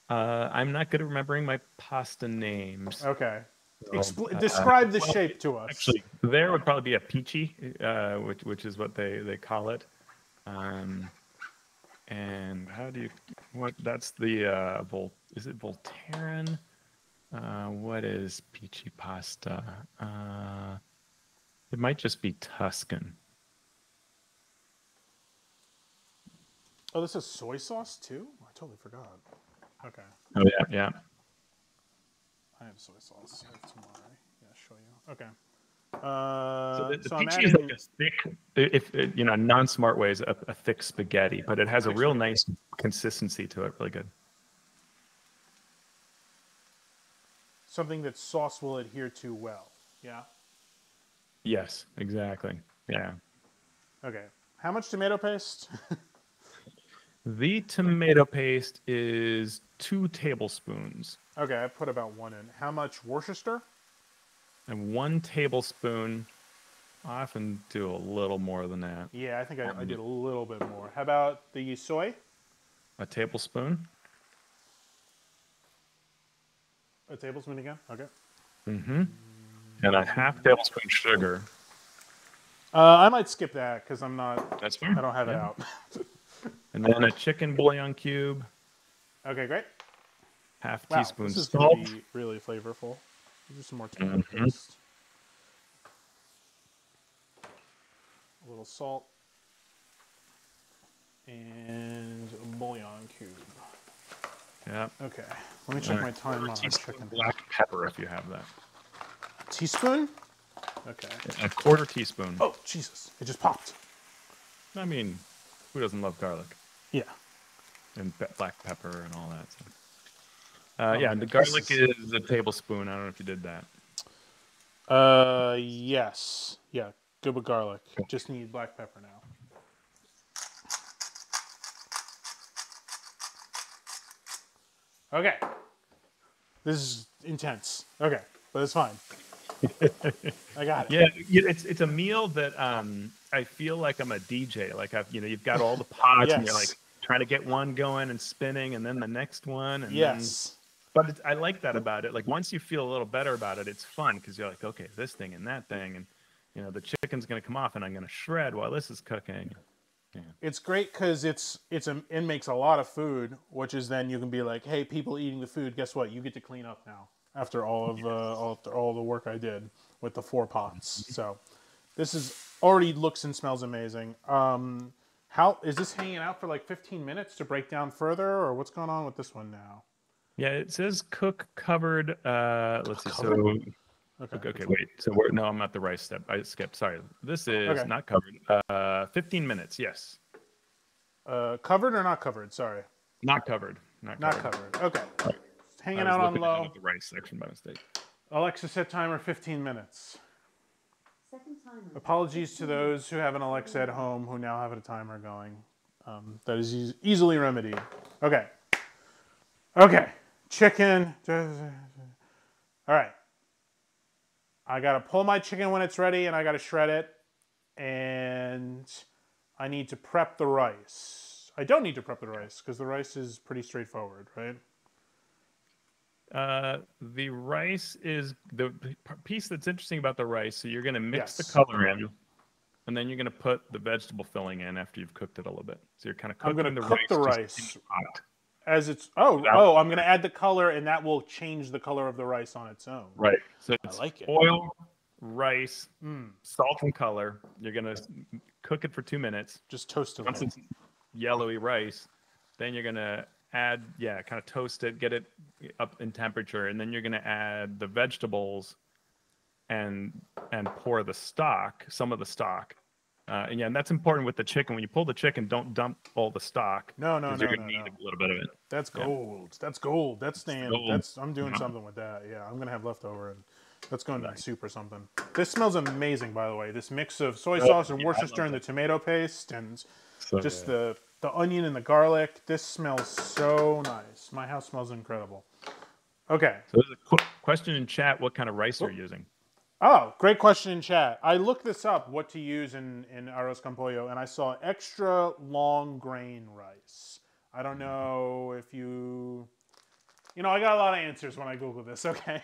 I'm not good at remembering my pasta names. Okay. Describe the shape to us. Actually, there would probably be a peachy, which is what they call it. And how do you, that's the, is it Volterran? What is peachy pasta? It might just be Tuscan. Oh, this is soy sauce too? I totally forgot. Okay. Oh, yeah. I have soy sauce. I have tomorrow. Yeah, show you. Okay. So the peachy is like a thick, non-smart way is a thick spaghetti, but it has a real nice consistency to it. Really good. Something that sauce will adhere to well. Yeah? Yes, exactly. Yeah. Okay. How much tomato paste? The tomato paste is 2 tablespoons. Okay, I put about 1 in. How much Worcester? And 1 tablespoon I often do a little more than that. Yeah, I think I did a little bit more. How about the soy? A tablespoon. A tablespoon again? Okay. Mm-hmm. And a half tablespoon sugar. I might skip that because I'm not. That's fine. I don't have it Yeah. out. And then a chicken bouillon cube. Okay, great. Half Wow, teaspoon this is salt. going to be really flavorful. Do some more tomato Mm-hmm. paste. A little salt. And a bouillon cube. Yeah. Okay, let me check my time on my teaspoon chicken. black pepper if you have that. Teaspoon? Okay. A quarter teaspoon. Oh, Jesus. It just popped. I mean, who doesn't love garlic? Yeah. And black pepper and all that. So. Oh, the garlic is a tablespoon. I don't know if you did that. Yes. Yeah, good with garlic. Just need black pepper now. Okay. This is intense. Okay, but it's fine. I got it. Yeah, it's a meal that I feel like I'm a DJ. Like you've got all the pots yes. and you're like trying to get one going and spinning, and then the next one. And yes. But I like that about it. Like once you feel a little better about it, it's fun because you're like, okay, this thing and that thing, and the chicken's gonna come off, and I'm gonna shred while this is cooking. Yeah. It's great because it makes a lot of food, which is then you can be like, hey, people eating the food, guess what? You get to clean up now after all the work I did with the 4 pots. So this is already looks and smells amazing. How is this hanging out for like 15 minutes to break down further, or what's going on with this one now? Yeah, it says cook covered. Let's see. Covered? So okay, wait. So no, I'm at the rice step. I skipped. Sorry. This is not covered. 15 minutes. Yes. Covered or not covered? Sorry. Not covered. Not covered. Okay. Right. Hanging out on low. At the rice section by mistake. Alexa set timer 15 minutes. Second timer. Apologies to those who have an Alexa at home who now have a timer going. That is easily remedied. Okay. Okay. Chicken. All right. I got to pull my chicken when it's ready, and I got to shred it. And I need to prep the rice. I don't need to prep the rice because the rice is pretty straightforward, right? The rice is the piece that's interesting about the rice. So you're going to mix the Yes. color in, and then you're going to put the vegetable filling in after you've cooked it a little bit. So you're kind of cooking I'm going to cook the rice hot. as it's. Oh! I'm going to add the color, and that will change the color of the rice on its own. Right. So it's I like it. oil, rice, salt, and color. You're going to cook it for 2 minutes. Just toast it. Once it's yellowy rice, then you're going to add, kind of toast it, get it up in temperature, and then you're going to add the vegetables and pour the stock, some of the stock. And that's important with the chicken. When you pull the chicken, don't dump all the stock. No. You're going to need a little bit of it. That's gold. That's gold. That's staying. Gold. I'm doing something with that. Yeah, I'm gonna have leftover, and that's going to soup or something. This smells amazing, by the way. This mix of soy sauce and Worcestershire and the tomato paste, and just the onion and the garlic. This smells so nice. My house smells incredible. Okay. So there's a quick question in chat. What kind of rice are you using? Oh, great question in chat. I looked this up, what to use in Arroz con Pollo, and I saw extra long grain rice. I don't know if I got a lot of answers when I Googled this, okay?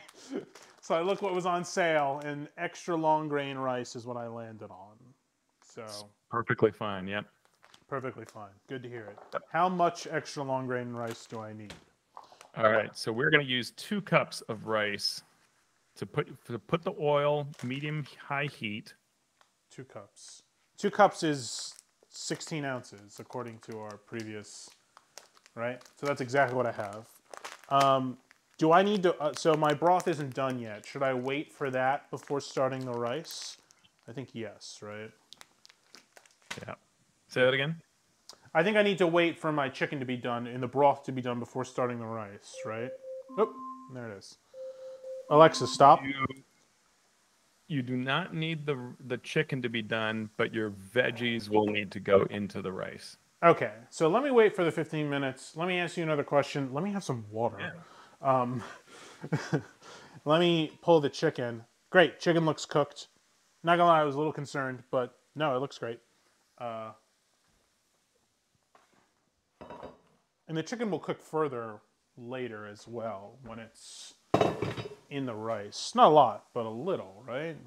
So I looked what was on sale, and extra long grain rice is what I landed on. So Perfectly fine, yep. Perfectly fine. Good to hear it. How much extra long grain rice do I need? All right, so we're going to use 2 cups of rice to put the oil medium-high heat. 2 cups. 2 cups is 16 ounces, according to our previous, right? So that's exactly what I have. Do I need to, so my broth isn't done yet. Should I wait for that before starting the rice? I think yes, right? Yeah. Say that again? I think I need to wait for my chicken to be done and the broth to be done before starting the rice, right? Oh, there it is. Alexa, stop. You do not need the chicken to be done, but your veggies will need to go into the rice. Okay, so let me wait for the 15 minutes. Let me ask you another question. Let me have some water. Yeah. Let me pull the chicken. Great, chicken looks cooked. Not gonna lie, I was a little concerned, but no, it looks great. And the chicken will cook further later as well when it's in the rice. Not a lot, but a little, right?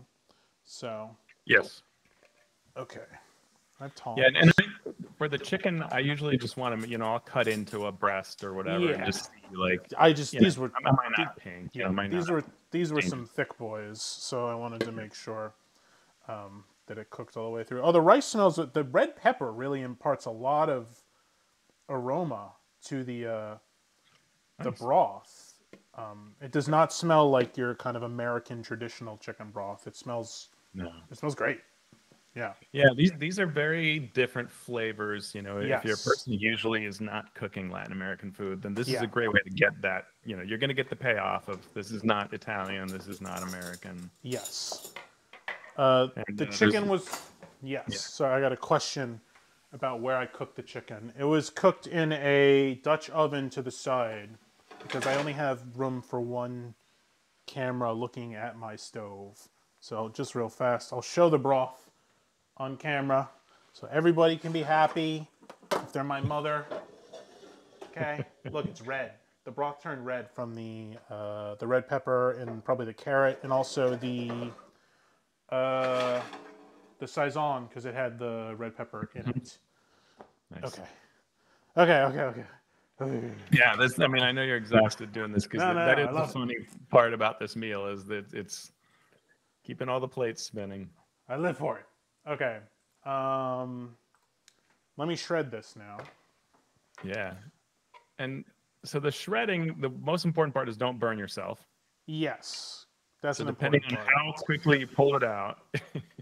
So, Yes. okay. I've tongs. Yeah, and for the chicken, I usually just want to, I'll cut into a breast or whatever and just see, like, these were am I not pink? yeah, these were some thick boys, so I wanted to make sure that it cooked all the way through. Oh, the rice smells. The red pepper really imparts a lot of aroma to the broth. It does not smell like your kind of American traditional chicken broth. It smells great. Yeah. Yeah, these are very different flavors. If you're a Yes. person who usually is not cooking Latin American food, then this is a great way to get that. You're going to get the payoff of this is not Italian, this is not American. Yes. The chicken was yes. Yeah. So I got a question about where I cooked the chicken. It was cooked in a Dutch oven to the side because I only have room for one camera looking at my stove. So just real fast, I'll show the broth on camera so everybody can be happy if they're my mother. Okay, look, it's red. The broth turned red from the red pepper and probably the carrot and also the saison because it had the red pepper in it. Nice. Okay. Yeah, I know you're exhausted doing this because that is the funny part about this meal is that it's keeping all the plates spinning. I live for it. Okay. Let me shred this now. Yeah. And so the shredding, the most important part is don't burn yourself. Yes. That's so an important depending on part. how quickly you pull it out,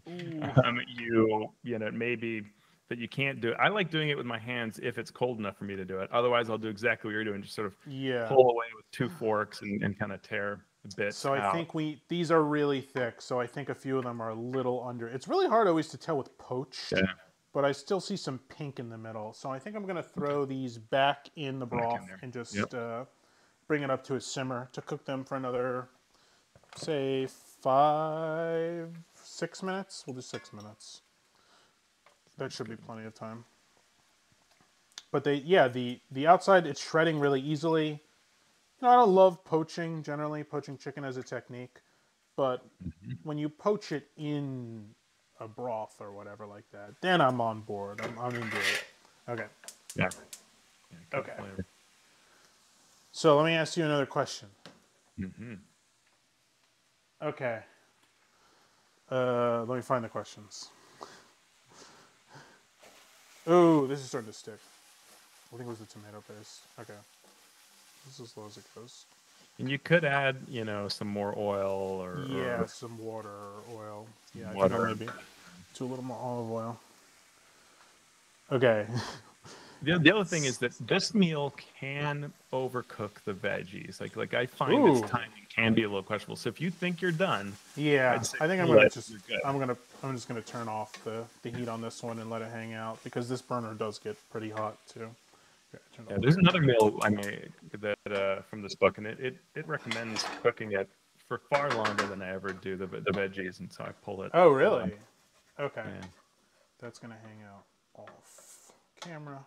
it may be that you can't do it. I like doing it with my hands if it's cold enough for me to do it. Otherwise, I'll do exactly what you're doing. Just sort of pull away with two forks and kind of tear the bits So I out. think these are really thick, so I think a few of them are a little under. It's really hard always to tell with poached, but I still see some pink in the middle. So I think I'm going to throw these back in the broth and just bring it up to a simmer to cook them for another, say, 5-6 minutes. We'll do 6 minutes. That should be plenty of time. But the outside, it's shredding really easily. I don't love poaching, generally, poaching chicken as a technique. But when you poach it in a broth or whatever like that, then I'm on board. I'm into it. Okay. Yeah. Okay. Flavor. So let me ask you another question. Okay. Let me find the questions. Oh, this is starting to stick. I think it was the tomato paste. Okay. This is as low as it goes. And you could add, some more oil or some water or oil. Yeah, water. I think I'll maybe do a little more olive oil. Okay. The other thing is that this meal can overcook the veggies. Like I find its timing can be a little questionable. So if you think you're done, I think I'm just gonna turn off the heat on this one and let it hang out because this burner does get pretty hot too. Yeah, there's another meal I made that from this book, and it recommends cooking it for far longer than I ever do the veggies, and so I pull it. Oh, really? Okay. Yeah. That's gonna hang out off camera.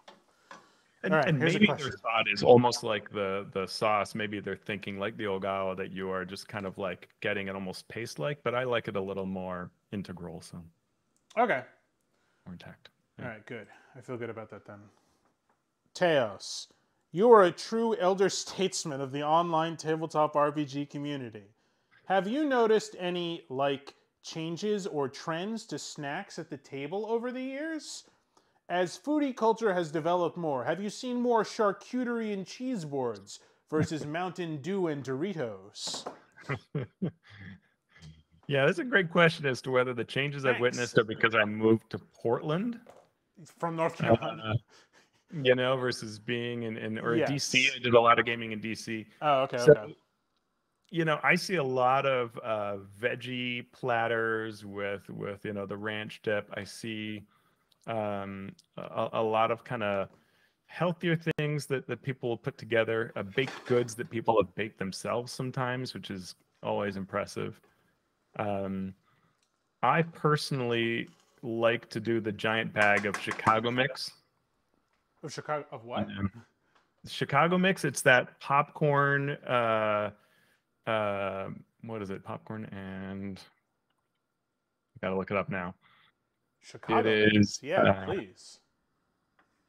And, right, and maybe their thought is almost like the sauce. Maybe they're thinking like the ogawa that you are just kind of like getting it almost paste-like, but I like it a little more integral, so. Okay. More intact. Yeah. All right, good. I feel good about that then. Teos, you are a true elder statesman of the online tabletop RPG community. Have you noticed any, changes or trends to snacks at the table over the years? As foodie culture has developed more, have you seen more charcuterie and cheese boards versus Mountain Dew and Doritos? Yeah, that's a great question as to whether the changes I've witnessed are because I moved to Portland. From North Carolina. Versus being in DC. I did a lot of gaming in DC. Oh, okay, okay. I see a lot of veggie platters with the ranch dip. I see a lot of kind of healthier things that people will put together, baked goods that people have baked themselves sometimes, which is always impressive. I personally like to do the giant bag of Chicago mix. Of Chicago, of what? Chicago mix. It's that popcorn. What is it? Popcorn and gotta look it up now. It Chicago is. mix. Yeah, please.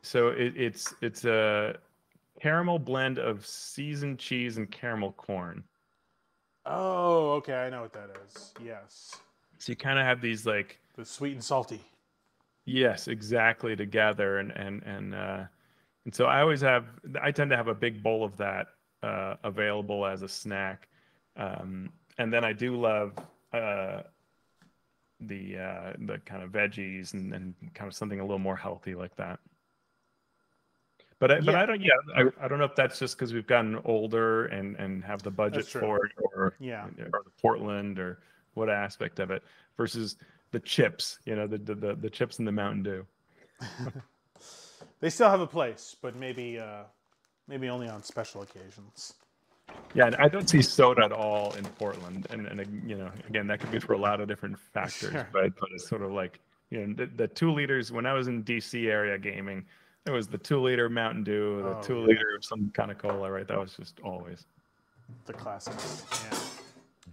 So it's a caramel blend of seasoned cheese and caramel corn. Oh, okay. I know what that is. Yes. So you kind of have these like. The sweet and salty. Yes, exactly, together, and so I tend to have a big bowl of that available as a snack, and then I do love the kind of veggies and kind of something a little more healthy like that. But I don't I don't know if that's just because we've gotten older and have the budget for it, or the Portland, or what aspect of it versus the chips, the chips in the Mountain Dew. They still have a place, but maybe only on special occasions. Yeah, and I don't see soda at all in Portland, and again, that could be for a lot of different factors, but it's sort of like the 2 liters. When I was in DC area gaming, it was the 2-liter Mountain Dew, the 2-liter of some kind of cola, right? That was just always the classics. Yeah.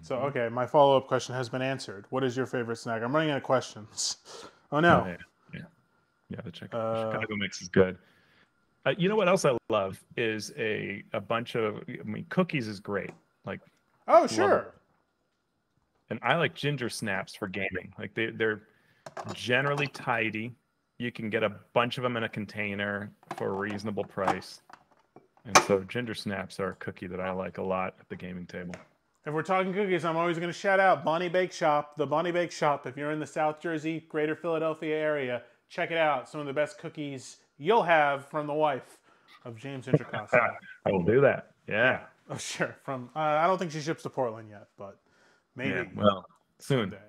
So okay, my follow-up question has been answered. What is your favorite snack? I'm running out of questions. Oh no. Oh, yeah. The Chicago mix is good. You know what else I love is a bunch of. I mean, cookies is great. Like. Oh sure. And I like ginger snaps for gaming. Like they're generally tidy. You can get a bunch of them in a container for a reasonable price. And so ginger snaps are a cookie that I like a lot at the gaming table. If we're talking cookies, I'm always going to shout out Bonnie Bake Shop. The Bonnie Bake Shop, if you're in the South Jersey, Greater Philadelphia area, check it out. Some of the best cookies you'll have from the wife of James Introcaso. I will do that. Yeah. Oh, sure. From I don't think she ships to Portland yet, but maybe. Yeah, well, soon. Someday.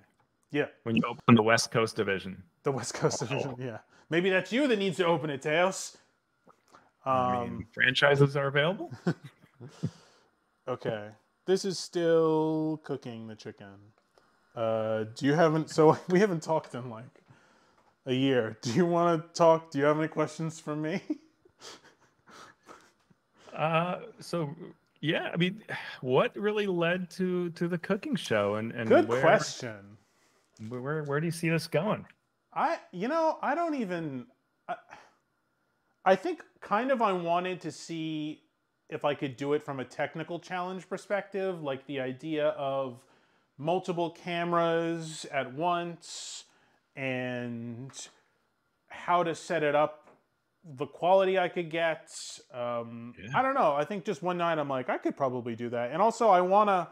Yeah. When you open the West Coast division. The West Coast division, yeah. Maybe that's you that needs to open it, Teos. I mean, franchises are available. Okay. This is still cooking the chicken. So we haven't talked in like a year. Do you want to talk? Do you have any questions for me? So yeah, I mean, what really led to the cooking show and Good question. Where do you see this going? I think kind of I wanted to see if I could do it from a technical challenge perspective, like the idea of multiple cameras at once and how to set it up, the quality I could get. I don't know. I think just one night I'm like, I could probably do that. And also I want to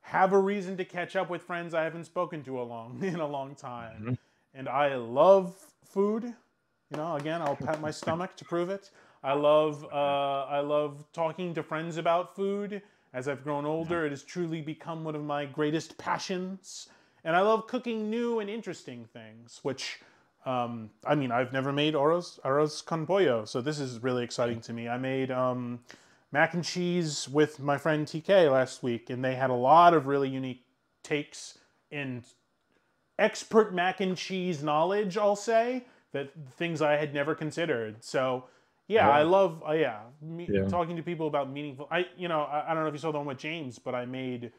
have a reason to catch up with friends I haven't spoken to in a long time. Mm-hmm. And I love food. Again, I'll pat my stomach to prove it. I love talking to friends about food. As I've grown older, it has truly become one of my greatest passions. And I love cooking new and interesting things, which, I've never made arroz con pollo, so this is really exciting to me. I made mac and cheese with my friend TK last week, and they had a lot of really unique takes and expert mac and cheese knowledge, I'll say, that things I had never considered. So, I love talking to people about meaningful. I don't know if you saw the one with James, but I made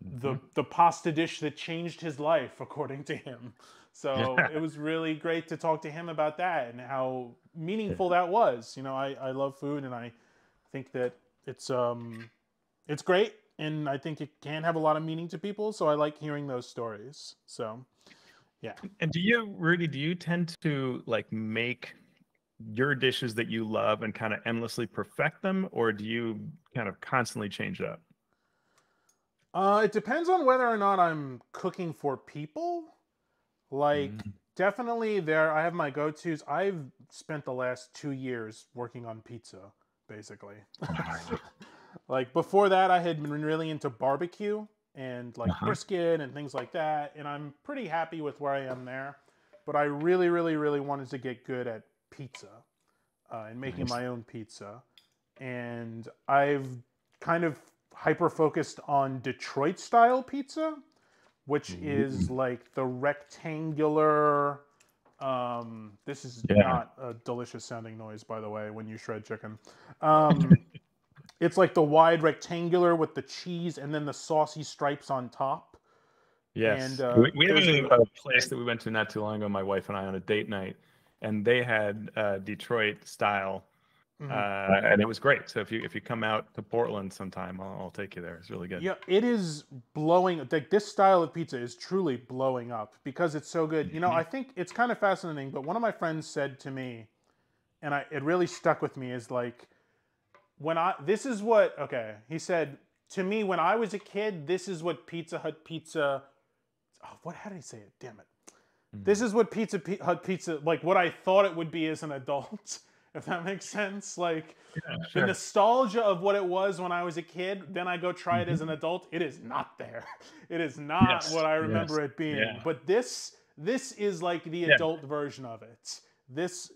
the pasta dish that changed his life, according to him. So it was really great to talk to him about that and how meaningful that was. I love food, and I think that it's great, and I think it can have a lot of meaning to people. So I like hearing those stories. So, yeah. And Rudy, do you tend to like make your dishes that you love and kind of endlessly perfect them, or do you kind of constantly change it up? It depends on whether or not I'm cooking for people. Like, definitely I have my go-tos. I've spent the last 2 years working on pizza, basically. Like, before that, I had been really into barbecue and like brisket and things like that. And I'm pretty happy with where I am there. But I really, really, really wanted to get good at pizza and making my own pizza. And I've kind of hyper-focused on Detroit-style pizza, which is like the rectangular. This is Yeah. not a delicious sounding noise, by the way, when you shred chicken. It's like the wide rectangular with the cheese and then the saucy stripes on top. Yes. And We have there's a place that we went to not too long ago, my wife and I, on a date night, and they had Detroit style, and it was great. So if you come out to Portland sometime, I'll take you there. It's really good. yeah, it is blowing. Like this style of pizza is truly blowing up because it's so good. You know, I think it's kind of fascinating. But one of my friends said to me, and it really stuck with me, is like this is what he said to me when I was a kid. This is what Pizza Hut pizza. Oh, how did he say it? Damn it! This is what Hut pizza, like what I thought it would be as an adult. If that makes sense, like the nostalgia of what it was when I was a kid. Then I go try it as an adult. It is not there. It is not what I remember it being. Yeah. But this is like the adult version of it. This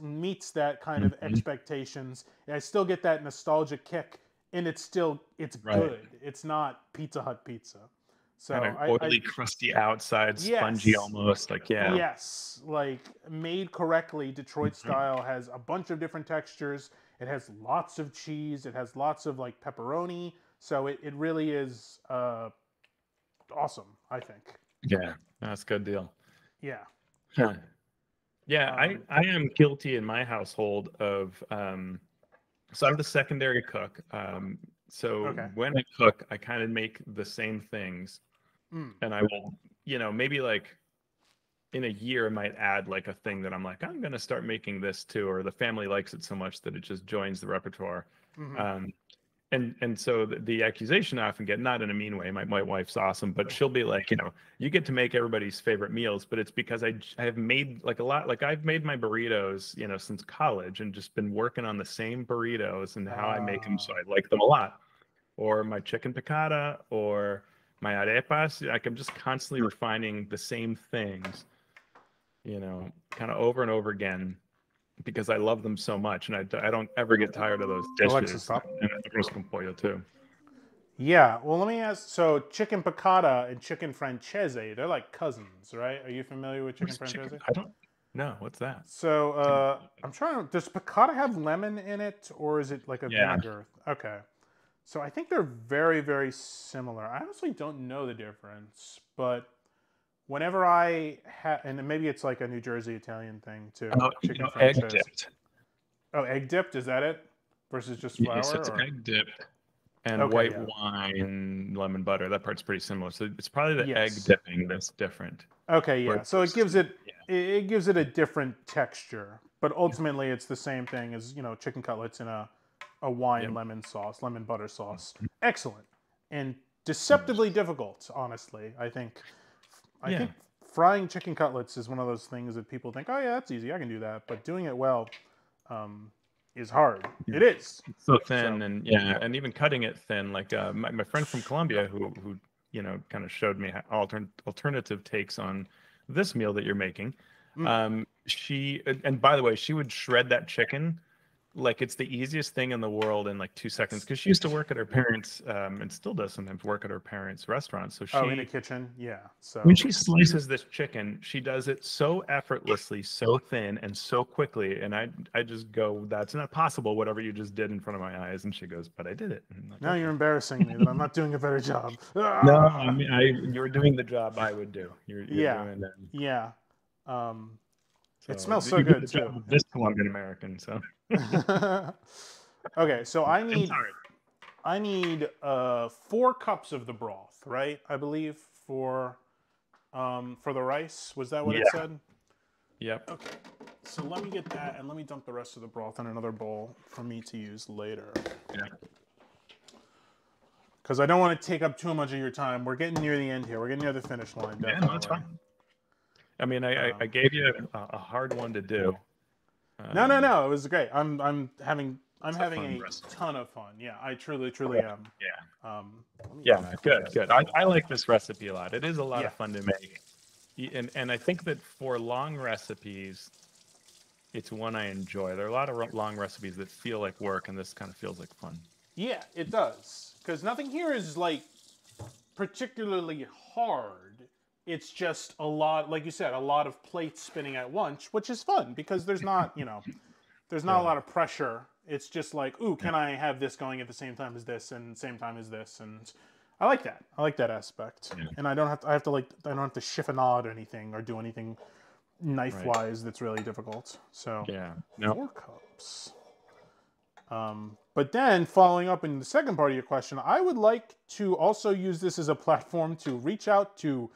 meets that kind of expectations. And I still get that nostalgia kick, and it's good. It's not Pizza Hut pizza. So kind of oily, crusty outside, spongy almost. Like Yes, like made correctly, Detroit style has a bunch of different textures. It has lots of cheese. It has lots of like pepperoni. So it really is awesome, I think. Yeah, that's a good deal. Yeah. Huh. Yeah, I am guilty in my household of so I'm the secondary cook. So when I cook, I kind of make the same things. And I will, maybe like in a year, I might add like a thing that I'm like, I'm going to start making this too, or the family likes it so much that it just joins the repertoire. And so the accusation I often get, not in a mean way, my wife's awesome, but she'll be like, you get to make everybody's favorite meals, but it's because I have made like a lot, like I've made my burritos, since college and just been working on the same burritos and how I make them. So I like them a lot. Or my chicken piccata or my arepas, like I'm just constantly refining the same things, kind of over and over again because I love them so much, and I don't ever get tired of those dishes. Alexa, stop. And Arroz con Pollo too. Yeah, well, let me ask. So, chicken piccata and chicken francese, they're like cousins, right? Are you familiar with chicken francese? I don't know. What's that? So, I'm trying to. Does piccata have lemon in it, or is it like a vinegar? Okay. So I think they're very, very similar. I honestly don't know the difference, but whenever I have, and maybe it's like a New Jersey Italian thing too. Chicken egg dipped. Oh, egg dipped? Is that it? Versus just flour? Yes, it's egg dipped and white wine, lemon butter. That part's pretty similar. So it's probably the egg dipping that's different. Okay, yeah. So it gives it a different texture, but ultimately it's the same thing as chicken cutlets in a wine lemon butter sauce. Excellent. And deceptively difficult, honestly. I think frying chicken cutlets is one of those things that people think, oh yeah, that's easy, I can do that. But doing it well is hard. It is. It's so thin, and even cutting it thin. Like my friend from Colombia who kind of showed me alternative takes on this meal that you're making. She, and by the way, she would shred that chicken like it's the easiest thing in the world in like 2 seconds, because she used to work at her parents and still does sometimes work at her parents' restaurant. So in the kitchen, so when she slices this chicken, she does it so effortlessly, so thin, and so quickly, and I just go, that's not possible, whatever you just did in front of my eyes. And she goes, but I did it. Like, now you're embarrassing me that I'm not doing a better job. No, I mean, you're doing the job I would do. You're doing that. It smells so good too. This Colombian American, so. Okay, so I need 4 cups of the broth, right? I believe for the rice. Was that what it said? Yep. Okay. So let me get that, and let me dump the rest of the broth in another bowl for me to use later. Yeah. Because I don't want to take up too much of your time. We're getting near the end here. We're getting near the finish line. Definitely. Yeah, no, that's fine. I mean, I gave you a hard one to do. No. It was great. I'm having a ton of fun. Yeah, I truly am. Yeah. Good. I like this recipe a lot. It is a lot of fun to make. And I think that for long recipes, it's one I enjoy. There are a lot of long recipes that feel like work, and this kind of feels like fun. Yeah, it does. Because nothing here is like particularly hard. It's just a lot, like you said, a lot of plates spinning at once, which is fun because there's not, there's not a lot of pressure. It's just like, ooh, can I have this going at the same time as this and same time as this? And I like that. I like that aspect. Yeah. And I don't have to, I don't have to chiffonade anything or do anything knife-wise that's really difficult. So, Yeah. No. 4 cups. But then, following up in the second part of your question, I would like to also use this as a platform to reach out to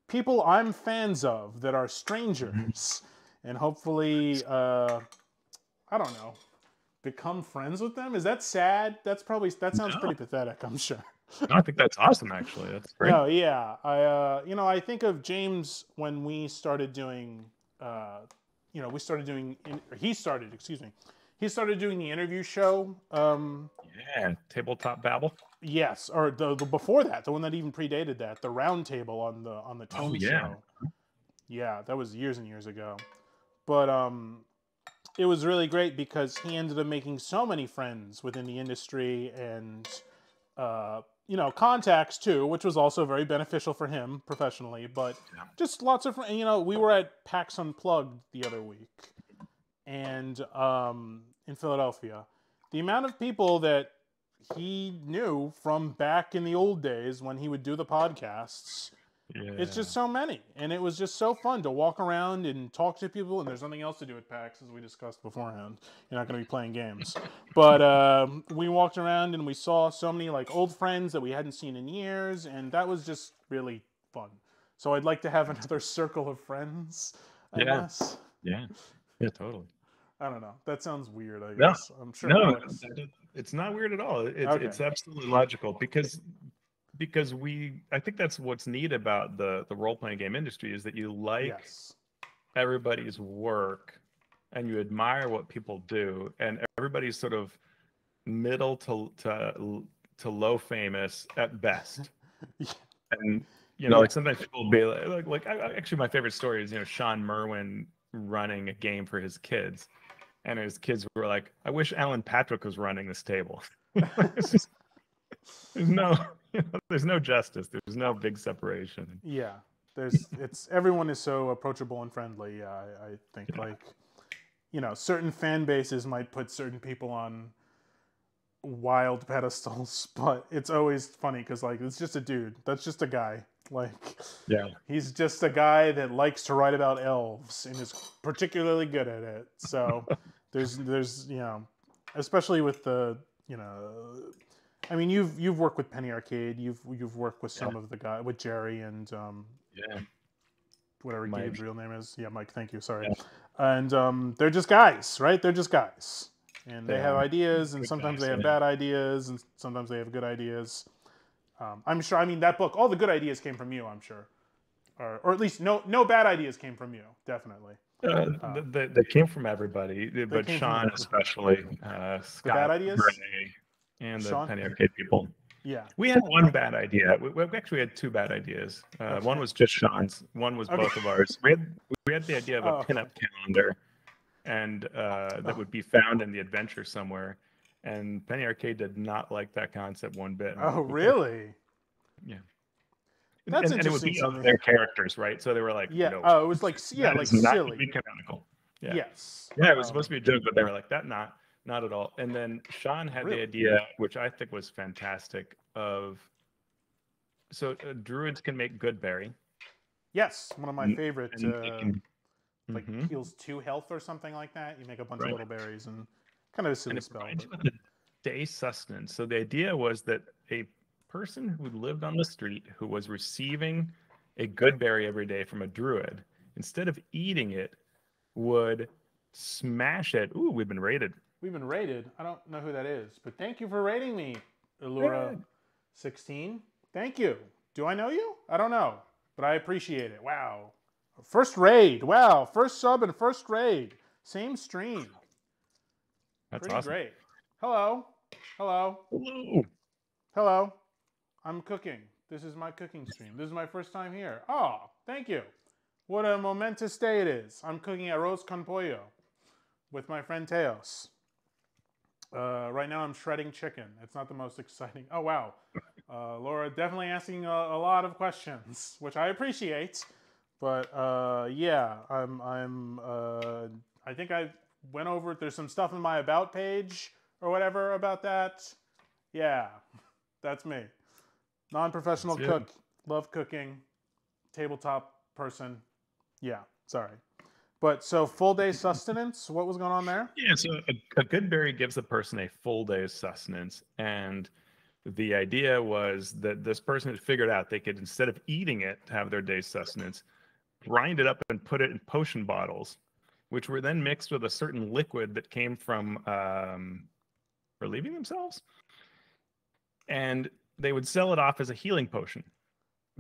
people I'm fans of that are strangers, and hopefully, I don't know, become friends with them. Is that sad? That sounds pretty pathetic, I'm sure. No, I think that's awesome. Actually, that's great. No, yeah, I think of James when we started doing, he started doing the interview show. Yeah, tabletop babble. Yes, or the before that, the one that even predated that, the round table on the Tone show. Yeah, that was years and years ago. But it was really great because he ended up making so many friends within the industry and contacts too, which was also very beneficial for him professionally. But just lots of friends. We were at PAX Unplugged the other week, and in Philadelphia, the amount of people that he knew from back in the old days when he would do the podcasts, it's just so many. And it was just so fun to walk around and talk to people. And there's nothing else to do at PAX, as we discussed beforehand. You're not going to be playing games. But we walked around and we saw so many like old friends that we hadn't seen in years. And that was just really fun. So I'd like to have another circle of friends, I guess. Yeah, totally. I don't know. That sounds weird, I guess. I'm sure. No, it's not weird at all. It's absolutely logical because I think that's what's neat about the role-playing game industry is that you like everybody's work and you admire what people do, and everybody's sort of middle to low famous at best. And like sometimes people will be actually my favorite story is Sean Merwin running a game for his kids. And his kids were like, I wish Alan Patrick was running this table. There's no justice. There's no big separation. Yeah. Everyone is so approachable and friendly. I think certain fan bases might put certain people on wild pedestals, but it's always funny because it's just a dude. That's just a guy. He's just a guy that likes to write about elves and is particularly good at it. So there's especially with the I mean you've worked with Penny Arcade, you've worked with some of the guy with Jerry and whatever Mike. Gabe's real name is. Yeah, Mike, thank you, sorry. And they're just guys, right? They're just guys. And they have ideas, and sometimes they have bad ideas, and sometimes they have good ideas. I'm sure. I mean, that book, all the good ideas came from you. I'm sure, or at least no bad ideas came from you. Definitely. They came from everybody, but Sean especially. Scott, the bad ideas, Renee, and the Penny Arcade people. Yeah. We had one bad idea. We actually had 2 bad ideas. One was just Sean's. One was both of ours. We had the idea of a pinup calendar, and that would be found in the adventure somewhere. And Penny Arcade did not like that concept one bit. Oh, really? Yeah. That's and it would be of their characters, right? So they were like, it was like silly. Be canonical. Yeah. Yes. Yeah, it was supposed to be a joke, but they were like, that not at all. And then Sean had the idea, which I think was fantastic, druids can make good berry. Yes, one of my favorite. Heals 2 health or something like that. You make a bunch of little berries and kind of a silly spell. And it provides you with a day sustenance. So the idea was that a person who lived on the street who was receiving a good berry every day from a druid, instead of eating it, would smash it. Ooh, we've been rated. We've been rated. I don't know who that is, but thank you for rating me, Allura16. Thank you. Do I know you? I don't know, but I appreciate it. Wow. First raid. Wow. First sub and first raid. Same stream. That's pretty awesome. Great. Hello. Hello. Hello. Hello. I'm cooking. This is my cooking stream. This is my first time here. Oh, thank you. What a momentous day it is. I'm cooking Arroz con Pollo with my friend Teos. Right now I'm shredding chicken. It's not the most exciting. Oh, wow. Laura definitely asking a lot of questions, which I appreciate. But yeah, I think I went over it. There's some stuff in my about page or whatever about that. Yeah, that's me. Non-professional That's cook, love cooking, tabletop person. Yeah, sorry. But so full day sustenance, what was going on there? Yeah, so a good berry gives a person a full day's sustenance. And the idea was that this person had figured out they could, instead of eating it to have their day's sustenance, grind it up and put it in potion bottles, which were then mixed with a certain liquid that came from relieving themselves. And they would sell it off as a healing potion.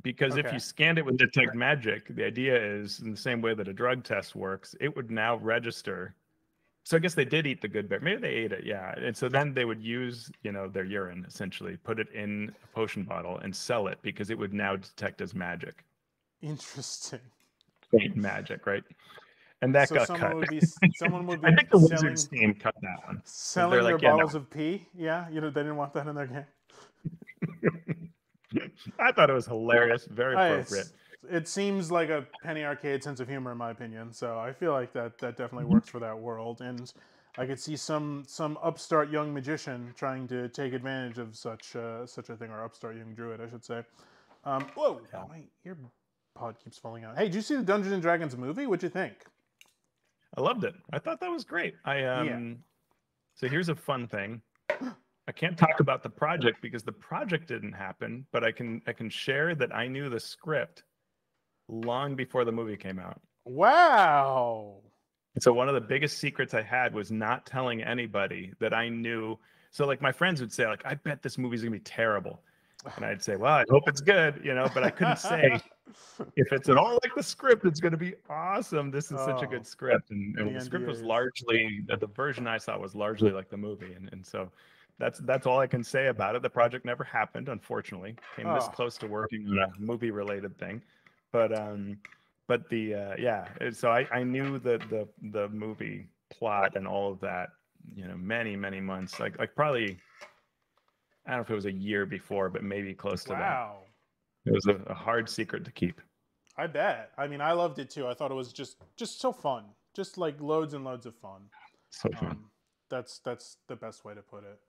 Because if Okay. you scanned it with detect magic, the idea is, in the same way that a drug test works, it would now register. So I guess they did eat the good berry. Maybe they ate it, yeah. And so then they would use, their urine, essentially, put it in a potion bottle and sell it because it would now detect as magic. Interesting. Faint magic, right? And that So got someone cut. would be I think the selling Wizards team cut that one. selling They're their like, yeah, bottles no. of pee. Yeah, they didn't want that in their game. I thought it was hilarious, very appropriate. It seems like a penny arcade sense of humor, in my opinion. So I feel like that definitely works for that world, and I could see some upstart young magician trying to take advantage of such a thing, or upstart young druid, I should say. Whoa, Yeah. my ear pod keeps falling out. Hey, did you see the Dungeons and Dragons movie? What'd you think? I loved it. I thought that was great. Yeah. So here's a fun thing. I can't talk about the project because the project didn't happen, but I can share that I knew the script long before the movie came out. Wow. So one of the biggest secrets I had was not telling anybody that I knew. So like my friends would say, like, I bet this movie's gonna be terrible. And I'd say, well, I hope it's good, but I couldn't say if it's at all like the script, it's going to be awesome. This is such a good script. And the script was largely, the version I saw was largely like the movie. And so that's all I can say about it. The project never happened, unfortunately. Came this close to working on a movie related thing. But so I knew the movie plot and all of that, many, many months, like probably, I don't know if it was a year before, but maybe close to that. Wow. It was a hard secret to keep. I bet. I mean, I loved it too. I thought it was just so fun. Just like loads and loads of fun. So fun. That's the best way to put it.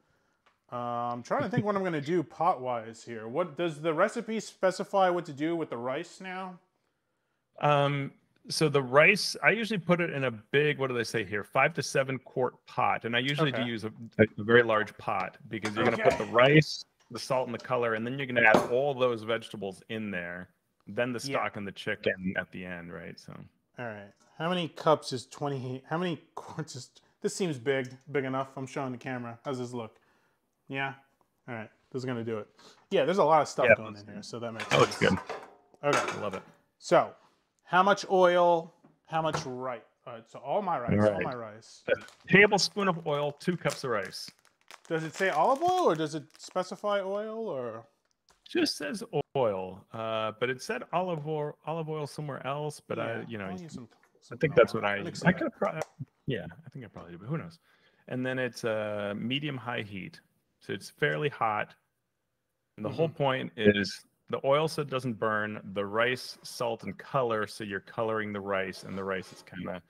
I'm trying to think what I'm going to do pot-wise here. What does the recipe specify what to do with the rice now? So the rice, I usually put it in a big, what do they say here, 5 to 7 quart pot. And I usually do use a very large pot because you're going to put the rice, the salt, and the color, and then you're going to add all those vegetables in there, then the stock and the chicken at the end, right? So. All right. How many cups is 20? How many quarts is? This seems big enough. I'm showing the camera. How's this look? Yeah. All right. This is gonna do it. Yeah. There's a lot of stuff going in here, so that makes sense. That looks good. Okay. I love it. So, how much oil? How much rice? All right. So all my rice. All my rice. A tablespoon of oil, 2 cups of rice. Does it say olive oil, or does it specify oil, or? Just says oil, but it said olive oil somewhere else. But I think that's what I could probably. Yeah, I think I probably do, but who knows? And then it's medium-high heat, so it's fairly hot. And the whole point is the oil so it doesn't burn, the rice, salt, and color, so you're coloring the rice, and the rice is kind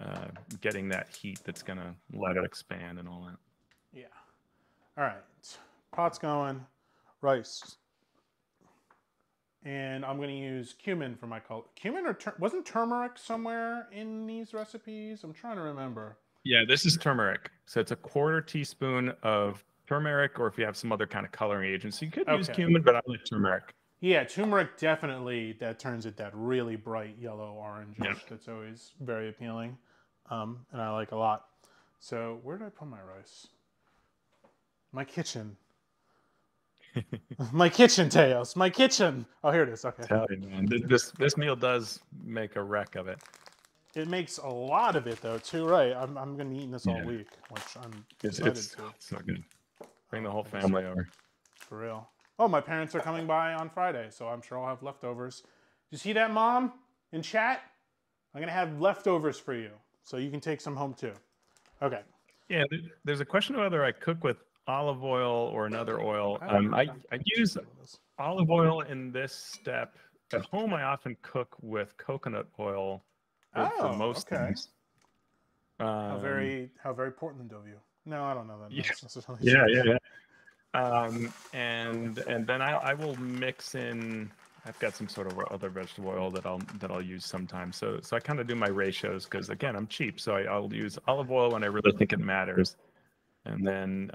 of getting that heat that's gonna let it expand and all that. Yeah. All right. Pot's going. Rice. And I'm going to use cumin for my color. Cumin or wasn't turmeric somewhere in these recipes? I'm trying to remember. Yeah, this is turmeric. So it's a 1/4 teaspoon of turmeric, or if you have some other kind of coloring agent. So you could use cumin, but I like turmeric. Yeah, turmeric definitely, that turns it that really bright yellow orange. That's always very appealing. And I like a lot. So where did I put my rice? My kitchen. My kitchen, Teos. My kitchen. Oh, here it is. Okay. Tell you, man. This meal does make a wreck of it. It makes a lot of it though, too. Right. I'm going to be eating this all week, which I'm excited to. It's so good. Bring the whole family over. For real. Oh, my parents are coming by on Friday, so I'm sure I'll have leftovers. You see that, Mom? In chat? I'm going to have leftovers for you, so you can take some home too. Okay. Yeah, there's a question of whether I cook with olive oil or another oil. I don't know. I use olive oil in this step. At home, I often cook with coconut oil for most things. How very Portland of you. No, I don't know that. Yeah, That's necessarily yeah. And then I will mix in. I've got some sort of other vegetable oil that I'll use sometimes. So I kind of do my ratios because again I'm cheap, so I'll use olive oil when I really think it matters. And then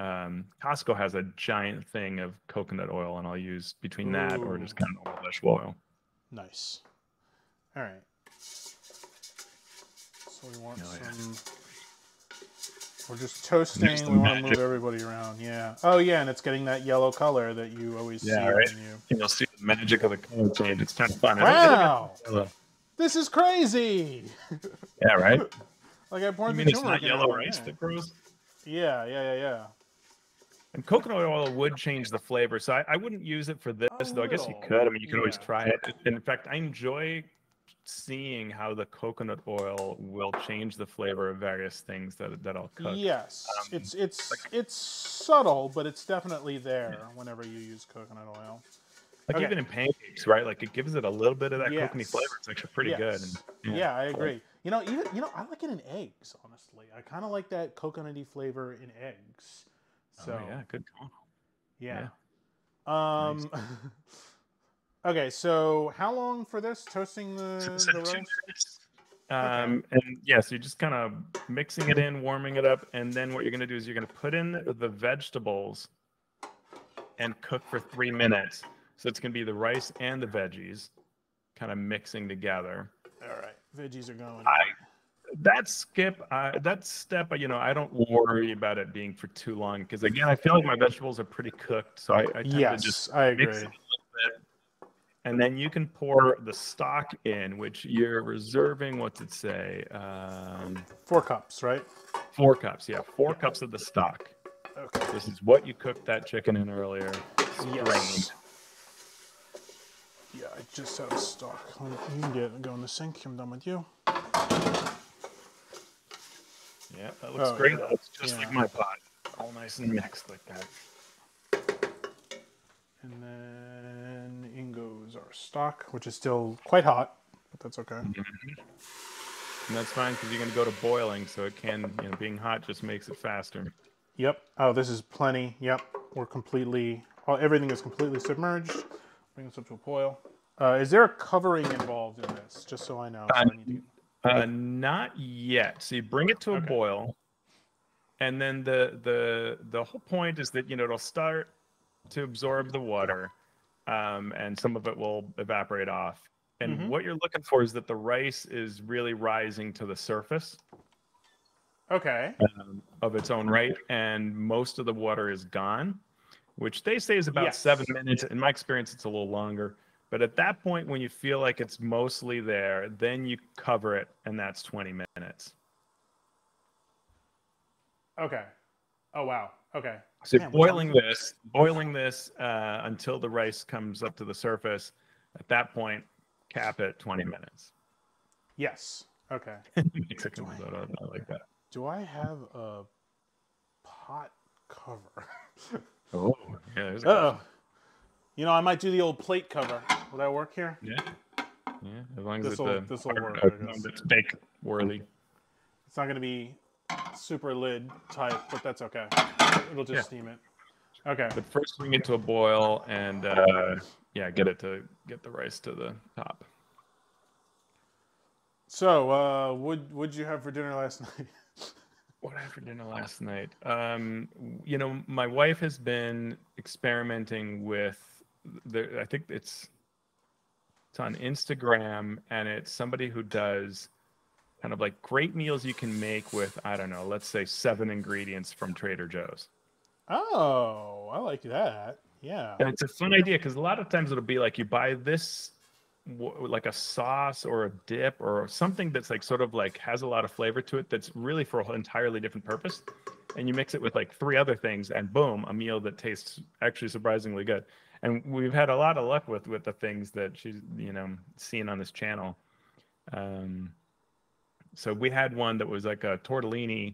Costco has a giant thing of coconut oil, and I'll use between that or just kind of normal vegetable oil. Nice. All right. So we want some. We're just toasting. We want to move everybody around. Yeah. Oh, yeah, and it's getting that yellow color that you always see right? when you. And you'll see the magic of the color change. It's kind of fun. Wow. This is crazy. Yeah, right? Like I poured you the mean it's turmeric not yellow rice that grows? Yeah. And coconut oil would change the flavor, so I wouldn't use it for this, though I guess you could. I mean, you could always try it. In fact, I enjoy seeing how the coconut oil will change the flavor of various things that I'll cook. Yes, it's subtle, but it's definitely there whenever you use coconut oil. Like even in pancakes, right? Like it gives it a little bit of that coconut flavor. It's actually pretty good. And, yeah, I agree. You know, I like it in eggs. Honestly, I kind of like that coconutty flavor in eggs. So yeah, good call. Yeah. Nice. Okay, so how long for this? Toasting the rice? 2 minutes. And yeah, so you're just kind of mixing it in, warming it up, and then what you're going to do is you're going to put in the vegetables and cook for 3 minutes. So it's going to be the rice and the veggies kind of mixing together. All right, veggies are going. That step, I don't worry about it being for too long because again, I feel like my vegetables are pretty cooked, so I tend to just mix it a little bit. And then you can pour the stock in, which you're reserving. What's it say? 4 cups, right? 4 cups, yeah. 4 cups of the stock. Okay. This is what you cooked that chicken in earlier. Yes. Yeah, I just have stock. You can go in the sink. I'm done with you. Yeah, that looks great. That looks just like my pot. All nice and mixed like that. And then in goes our stock, which is still quite hot, but that's okay. And that's fine because you're going to go to boiling, so it can, being hot just makes it faster. Yep. Oh, this is plenty. Yep. Everything is completely submerged. Bring this up to a boil. Is there a covering involved in this? Just so I know. Not yet. So you bring it to a boil, and then the whole point is that it'll start to absorb the water, and some of it will evaporate off. And what you're looking for is that the rice is really rising to the surface. Okay. Of its own right, and most of the water is gone, which they say is about 7 minutes. In my experience, it's a little longer. But at that point, when you feel like it's mostly there, then you cover it, and that's 20 minutes. Okay. Oh, wow. Okay. So boiling this until the rice comes up to the surface. At that point, cap it 20 minutes. Yes. Okay. I like that. Do I have a pot cover? Oh, yeah, there's a question. I might do the old plate cover. Will that work here? Yeah, as long as this will work. It's bake worthy. It's not going to be super lid type, but that's okay. It'll just steam it. Okay. But first bring it to a boil and get the rice to the top. So, what'd you have for dinner last night? What I had for dinner last night? My wife has been experimenting with I think it's on Instagram, and it's somebody who does kind of like great meals you can make with, I don't know, let's say 7 ingredients from Trader Joe's. Oh, I like that. Yeah. And it's a fun idea because a lot of times it'll be like you buy this, like a sauce or a dip or something that's like sort of like has a lot of flavor to it that's really for an entirely different purpose. And you mix it with like 3 other things and boom, a meal that tastes actually surprisingly good. And we've had a lot of luck with the things that she's, seen on this channel. So we had one that was like a tortellini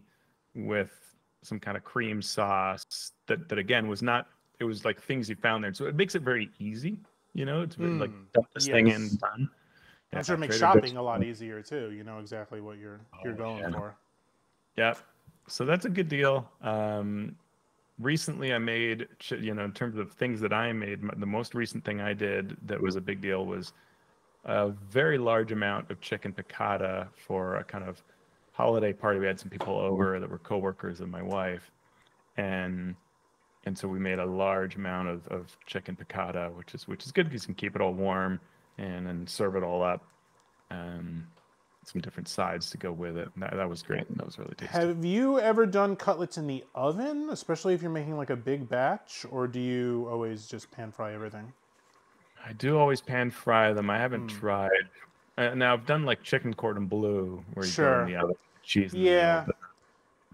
with some kind of cream sauce that again was not. It was like things you found there, so it makes it very easy. You know, it's like dump this thing in, Yes. done. I'm Yeah, sure it makes Trader Joe's. shopping a lot easier too. You know exactly what you're going yeah. for. Yeah, so that's a good deal. Recently I made, in terms of things that I made, the most recent thing I did that was a big deal was a very large amount of chicken piccata for a kind of holiday party. We had some people over that were coworkers of my wife, and so we made a large amount of chicken piccata, which is good because you can keep it all warm and then serve it all up. Some different sides to go with it. That was great. That was really tasty. Have you ever done cutlets in the oven, especially if you're making like a big batch, or do you always just pan fry everything? I do always pan fry them. I haven't tried. Now I've done like chicken cordon bleu, where you go in the oven, cheese in the middle. Yeah. But,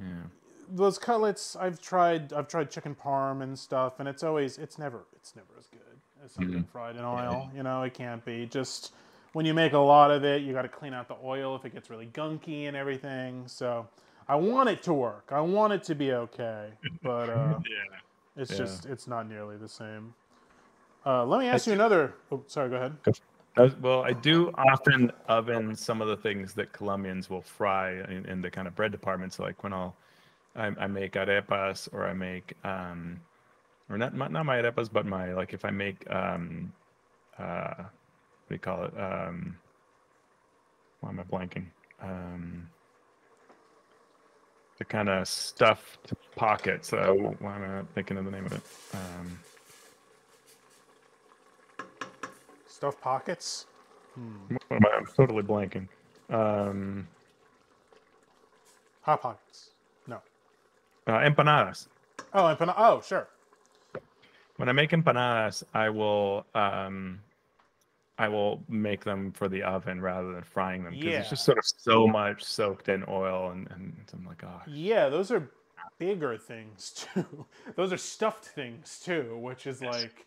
yeah. Those cutlets I've tried chicken parm and stuff, and it's never as good as something fried in oil. You know, it can't be. Just when you make a lot of it, you got to clean out the oil if it gets really gunky and everything. So I want it to work. I want it to be okay, but it's not nearly the same. Let me ask you another. Oh, sorry. Go ahead. Well, I do often oven some of the things that Colombians will fry in the kind of bread department. So like when I make arepas, or I make or not my arepas, but my, like if I make what do you call it? Why am I blanking? The kind of stuffed pockets. Why am I not thinking of the name of it? Stuffed pockets. I'm totally blanking. Hot pockets. No. Empanadas. Oh, oh, sure. When I make empanadas, I will make them for the oven rather than frying them, because it's just sort of so much soaked in oil, and I'm like, oh. Yeah, those are bigger things too. Those are stuffed things too, which is like,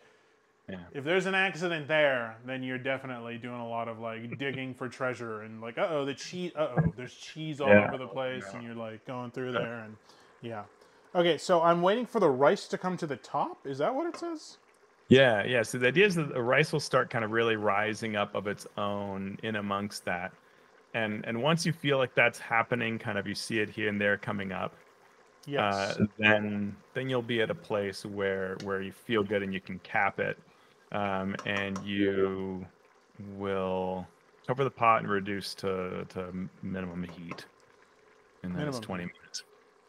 if there's an accident there, then you're definitely doing a lot of like digging for treasure, and like, the cheese, there's cheese all over the place, and you're like going through there, and Okay, so I'm waiting for the rice to come to the top. Is that what it says? Yeah. So the idea is that the rice will start kind of really rising up of its own in amongst that. And once you feel like that's happening, kind of you see it here and there coming up, yes. Then you'll be at a place where you feel good and you can cap it, and you will cover the pot and reduce to minimum heat, and then it's 20 minutes.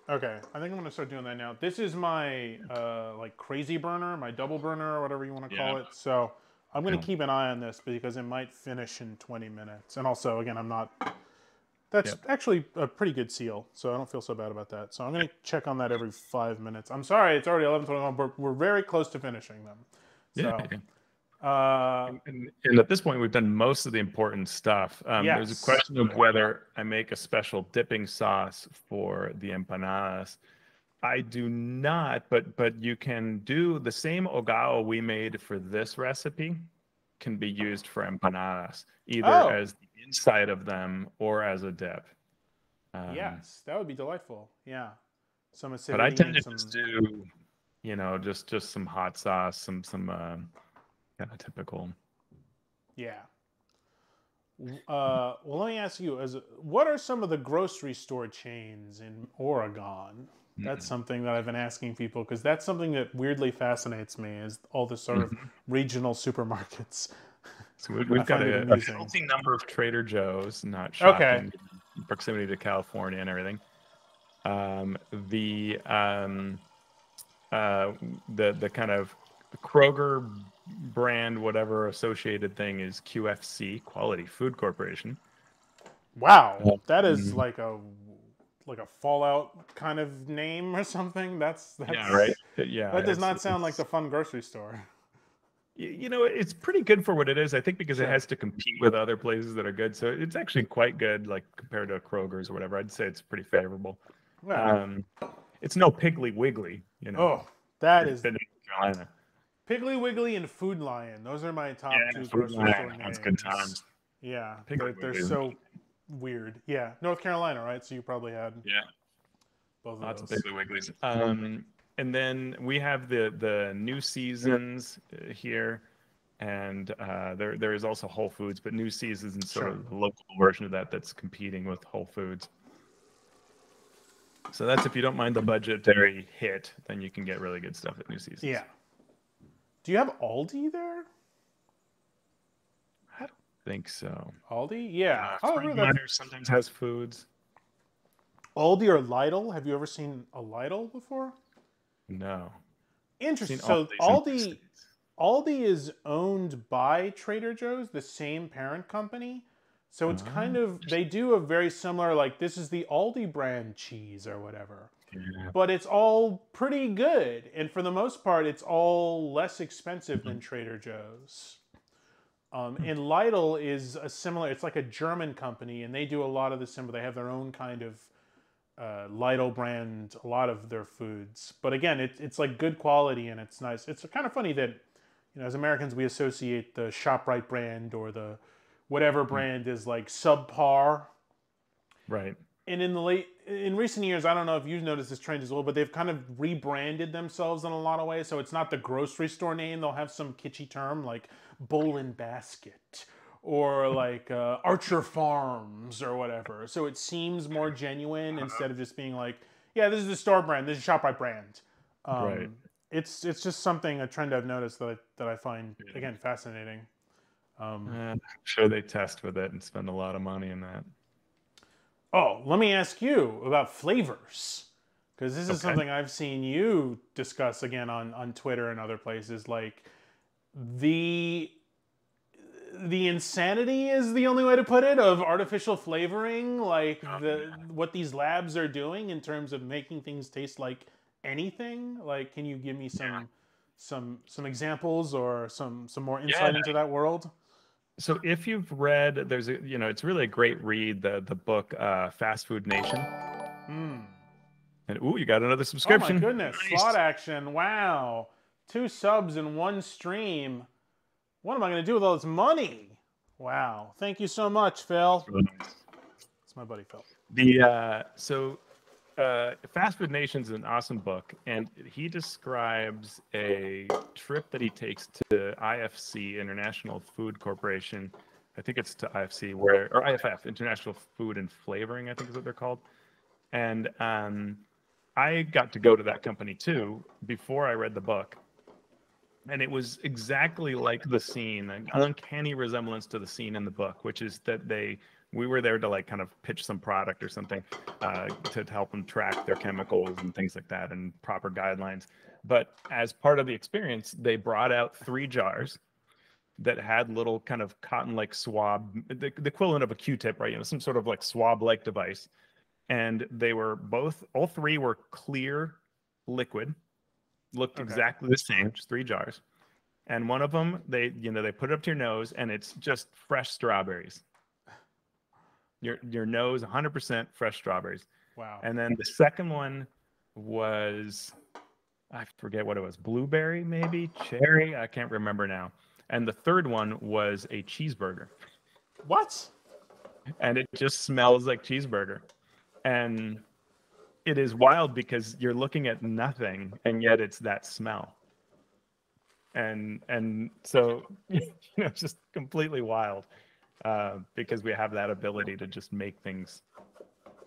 Okay, I think I'm gonna start doing that now. This is my like crazy burner, my double burner, or whatever you want to call it. So I'm gonna keep an eye on this because it might finish in 20 minutes. And also, again, I'm not. That's actually a pretty good seal, so I don't feel so bad about that. So I'm gonna check on that every 5 minutes. I'm sorry, it's already 11:21, but we're very close to finishing them. So. And at this point, we've done most of the important stuff. There's a question of whether I make a special dipping sauce for the empanadas. I do not, but you can do the same ogao we made for this recipe can be used for empanadas, either as the inside of them or as a dip. Yes, that would be delightful. Yeah, some acidity. But I tend to just do, just some hot sauce, some kind of typical. Yeah. Well, let me ask you: what are some of the grocery store chains in Oregon? That's something that I've been asking people, because that's something that weirdly fascinates me, is all the sort of regional supermarkets. So we've got a healthy number of Trader Joe's, not shocking, proximity to California and everything. The kind of Kroger brand, whatever associated thing, is QFC, Quality Food Corporation. Wow, that is like a Fallout kind of name or something. That's right. Yeah, that does not sound like the fun grocery store. It's pretty good for what it is, I think, because it has to compete with other places that are good. So it's actually quite good, like compared to Kroger's or whatever. I'd say it's pretty favorable. It's no Piggly Wiggly, Oh, that is North Carolina. Piggly Wiggly and Food Lion. Those are my top two grocery store names. That's good times. Yeah, they're so weird. Yeah, North Carolina, right? So you probably had. both of Lots of those. Piggly Wigglies. And then we have the New Seasons here, and there is also Whole Foods, but New Seasons is sort of the local version of that that's competing with Whole Foods. So that's if you don't mind the budgetary hit, then you can get really good stuff at New Seasons. Yeah. Do you have Aldi there? I don't think so. Aldi? Yeah. Oh, really? Minor sometimes has foods. Aldi or Lidl? Have you ever seen a Lidl before? No. Interesting. Seen So Aldi's Aldi is owned by Trader Joe's, the same parent company. So it's kind of, they do a very similar, like, this is the Aldi brand cheese or whatever. Yeah. But it's all pretty good. And for the most part, it's all less expensive than Trader Joe's. And Lidl is a similar, it's like a German company, and they do a lot of the similar, they have their own kind of Lidl brand, a lot of their foods. But again, it's like good quality and it's nice. It's kind of funny that, you know, as Americans, we associate the ShopRite brand or the whatever brand is like subpar. Right. And in recent years, I don't know if you've noticed this trend as well, but they've kind of rebranded themselves in a lot of ways. So it's not the grocery store name. They'll have some kitschy term like Bowl and Basket or like Archer Farms or whatever. So it seems more genuine instead of just being like, yeah, this is the store brand, this is ShopRite brand. Right. It's just something, a trend I've noticed that I find, again, fascinating. I'm sure they test with it and spend a lot of money in that. Oh, let me ask you about flavors, because this is something I've seen you discuss again on Twitter and other places. Like the insanity is the only way to put it of artificial flavoring, like what these labs are doing in terms of making things taste like anything. Like, can you give me some examples or some more insight into that world? So if you've read, there's a, you know, it's really a great read, the book Fast Food Nation. And ooh, you got another subscription. Oh my goodness, Nice. slot action. Wow. 2 subs in 1 stream. What am I going to do with all this money? Wow. Thank you so much, Phil. Really nice. It's my buddy Phil. Fast Food Nation is an awesome book, and he describes a trip that he takes to IFC, International Food Corporation. I think it's to IFC, or IFF, International Food and Flavoring, I think is what they're called. And I got to go to that company too before I read the book. And it was exactly like the scene, an uncanny resemblance to the scene in the book, which is that we were there to like kind of pitch some product or something to help them track their chemicals and things like that and proper guidelines. But as part of the experience, they brought out 3 jars that had little kind of cotton-like swab, the equivalent of a Q-tip, right? You know, some sort of like swab-like device. And they were all 3 were clear liquid, looked exactly the same, just 3 jars. And one of them, they put it up to your nose, and it's just fresh strawberries. Your nose, 100% fresh strawberries. Wow. And then the second one was, I forget what it was, blueberry maybe, cherry, I can't remember now. And the third one was a cheeseburger. What? And it just smells like cheeseburger. And it is wild because you're looking at nothing, and yet it's that smell. And so, it's just completely wild. Because we have that ability to just make things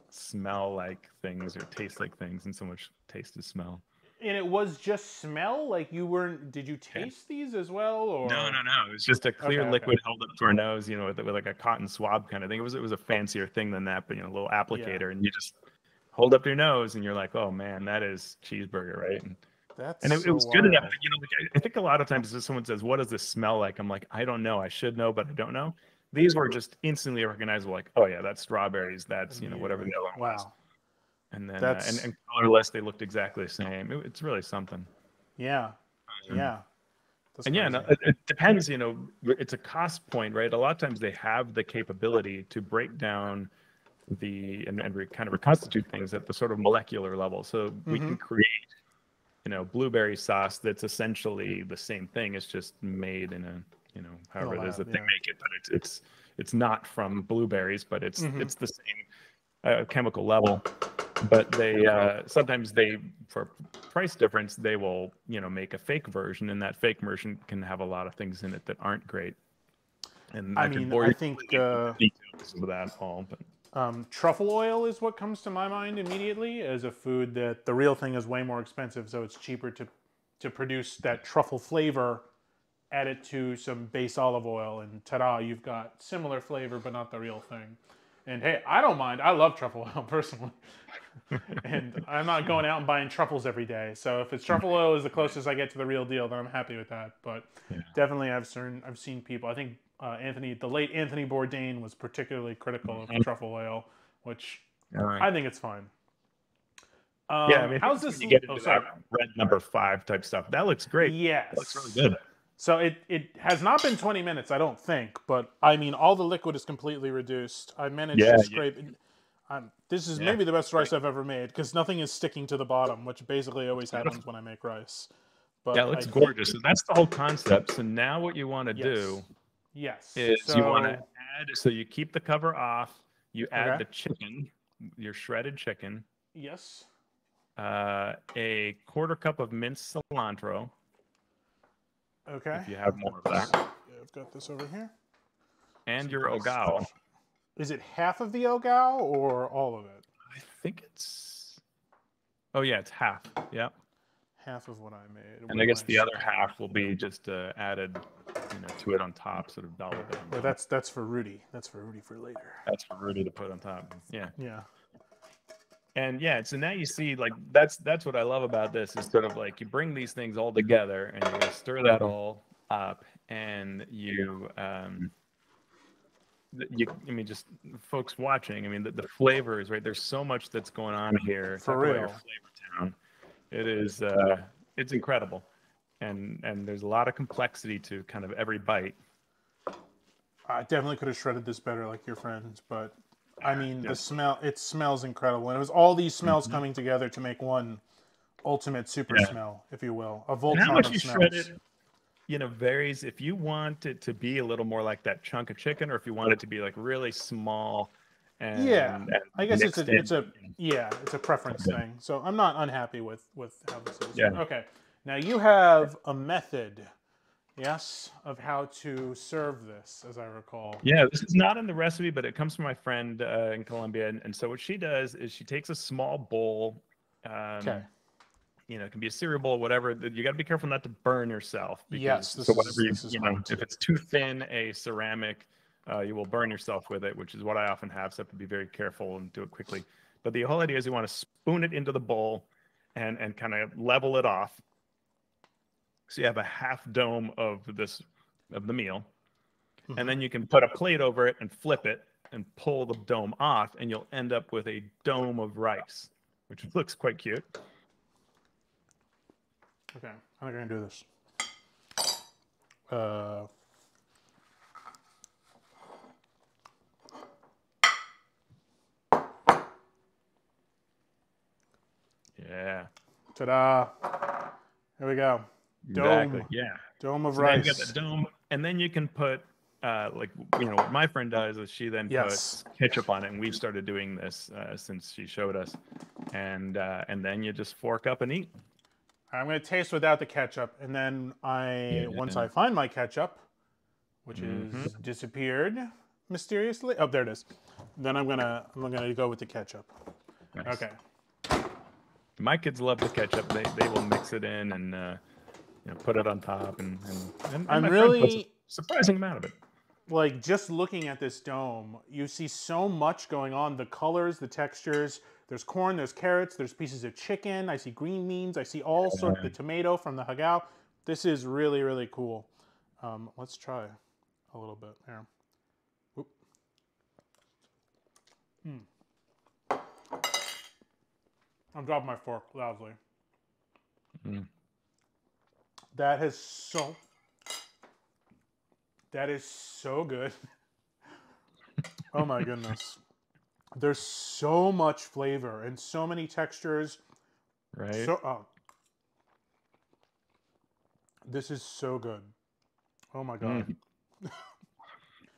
smell like things or taste like things, and so much taste is smell. And it was just smell? Like did you taste these as well? Or No. It was just a clear liquid held up to our nose, with like a cotton swab kind of thing. It was a fancier thing than that, but a little applicator, and you just hold up your nose, and you're like, oh man, that is cheeseburger, right? And it was good enough. I think a lot of times if someone says, what does this smell like? I'm like, I don't know. I should know, but I don't know. These were just instantly recognizable, like, oh yeah, that's strawberries. That's whatever the other one was. And then and colorless, they looked exactly the same. It's really something. Yeah. And it depends. It's a cost point, right? A lot of times they have the capability to break down and kind of reconstitute things at the sort of molecular level. So we can create, blueberry sauce that's essentially the same thing. It's just made in a however it is that they make it, but it's not from blueberries, but it's the same chemical level. But they sometimes for price difference, they will make a fake version, and that fake version can have a lot of things in it that aren't great. And I could bore I you think with the details of that all, but truffle oil is what comes to my mind immediately as a food that the real thing is way more expensive, so it's cheaper to produce that truffle flavor, add it to some base olive oil, and ta-da, you've got similar flavor but not the real thing. And hey, I don't mind. I love truffle oil personally. And I'm not going out and buying truffles every day. So if it's truffle oil is the closest I get to the real deal, then I'm happy with that. But definitely I've seen people. I think the late Anthony Bourdain was particularly critical of truffle oil, which I think it's fine. Yeah, I mean, how's when this? you get into that red number 5 type stuff, that looks great. Yes. That looks really good. So it has not been 20 minutes, I don't think, but I mean, all the liquid is completely reduced. I managed to scrape. This is maybe the best rice I've ever made because nothing is sticking to the bottom, which basically always happens when I make rice. But yeah, it looks gorgeous. So that's the whole concept. So now what you want to do is you want to add, so you keep the cover off, you add the chicken, your shredded chicken. Yes. A 1/4 cup of minced cilantro. Okay. If you have more of that. Yeah, I've got this over here. And your ogao. Is it half of the ogao or all of it? I think it's... Oh, yeah, it's half. Yep. Half of what I made. And I guess the other half will be just added to it on top, sort of double it. Well, that's for Rudy. That's for Rudy for later. That's for Rudy to put on top. Yeah. Yeah. And yeah, so now you see, like, that's what I love about this is sort of like you bring these things all together and you stir that all up, and I mean, just folks watching, I mean, the flavors, right? There's so much that's going on here. For real. Flavor town. It is, it's incredible. And there's a lot of complexity to kind of every bite. I definitely could have shredded this better like your friends, but I mean, the smell, it smells incredible. And it was all these smells coming together to make one ultimate super smell, if you will. A Voltron how much of you smells. shred it, varies. If you want it to be a little more like that chunk of chicken, or if you want it to be like really small. And I guess it's a preference thing. So I'm not unhappy with how this is. Yeah. Okay. Now you have a method, yes, of how to serve this, as I recall. Yeah, this is not in the recipe, but it comes from my friend in Colombia. And so what she does is she takes a small bowl. Okay. It can be a cereal bowl, whatever. You got to be careful not to burn yourself. Because, if it's too thin, a ceramic, you will burn yourself with it, which is what I often have. So I have to be very careful and do it quickly. But the whole idea is you want to spoon it into the bowl and kind of level it off. So you have a half dome of the meal. Mm-hmm. And then you can put a plate over it and flip it and pull the dome off, and you'll end up with a dome of rice, which looks quite cute. Okay, how am I going to do this? Yeah. Ta-da! There we go. Dome. Exactly. Yeah. Dome of rice. Then you got the dome, and then you can put, what my friend does is she then puts ketchup on it, and we've started doing this since she showed us, and then you just fork up and eat. I'm going to taste without the ketchup, and then once I find my ketchup, which is disappeared mysteriously. Oh, there it is. Then I'm gonna go with the ketchup. Nice. Okay. My kids love the ketchup. They will mix it in and put it on top, and I'm my really friend puts a surprising amount of it. Like, just looking at this dome, you see so much going on. The colors, the textures. There's corn, there's carrots, there's pieces of chicken. I see green beans. I see all sorts of the tomato from the hagao. This is really, really cool. Let's try a little bit here. Oop. I'm dropping my fork loudly. That is so good. Oh my goodness. There's so much flavor and so many textures. Right. This is so good. Oh my God.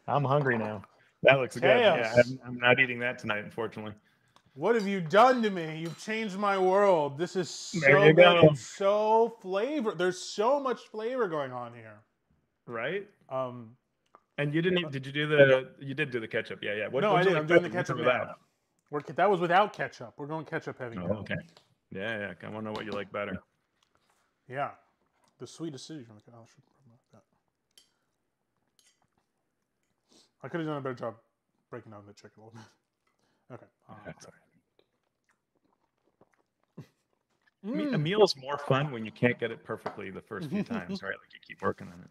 I'm hungry now. That looks good. Yeah, I'm not eating that tonight, unfortunately. What have you done to me? You've changed my world. This is so There you good. go. It's so flavor. There's so much flavor going on here. Right? Um, And you didn't. Did you do you did do the ketchup? Yeah, yeah. no, I what'd you did. like I'm doing the better, with or ketchup now. without? That was without ketchup. We're going ketchup heavy Oh, now. okay. Yeah, yeah. I want to know what you like better. Yeah. The sweet acidity from the ketchup. I should promote that. I could have done a better job breaking down the chicken a little bit. Okay. A meal is more fun when you can't get it perfectly the first few times, right? Like you keep working on it.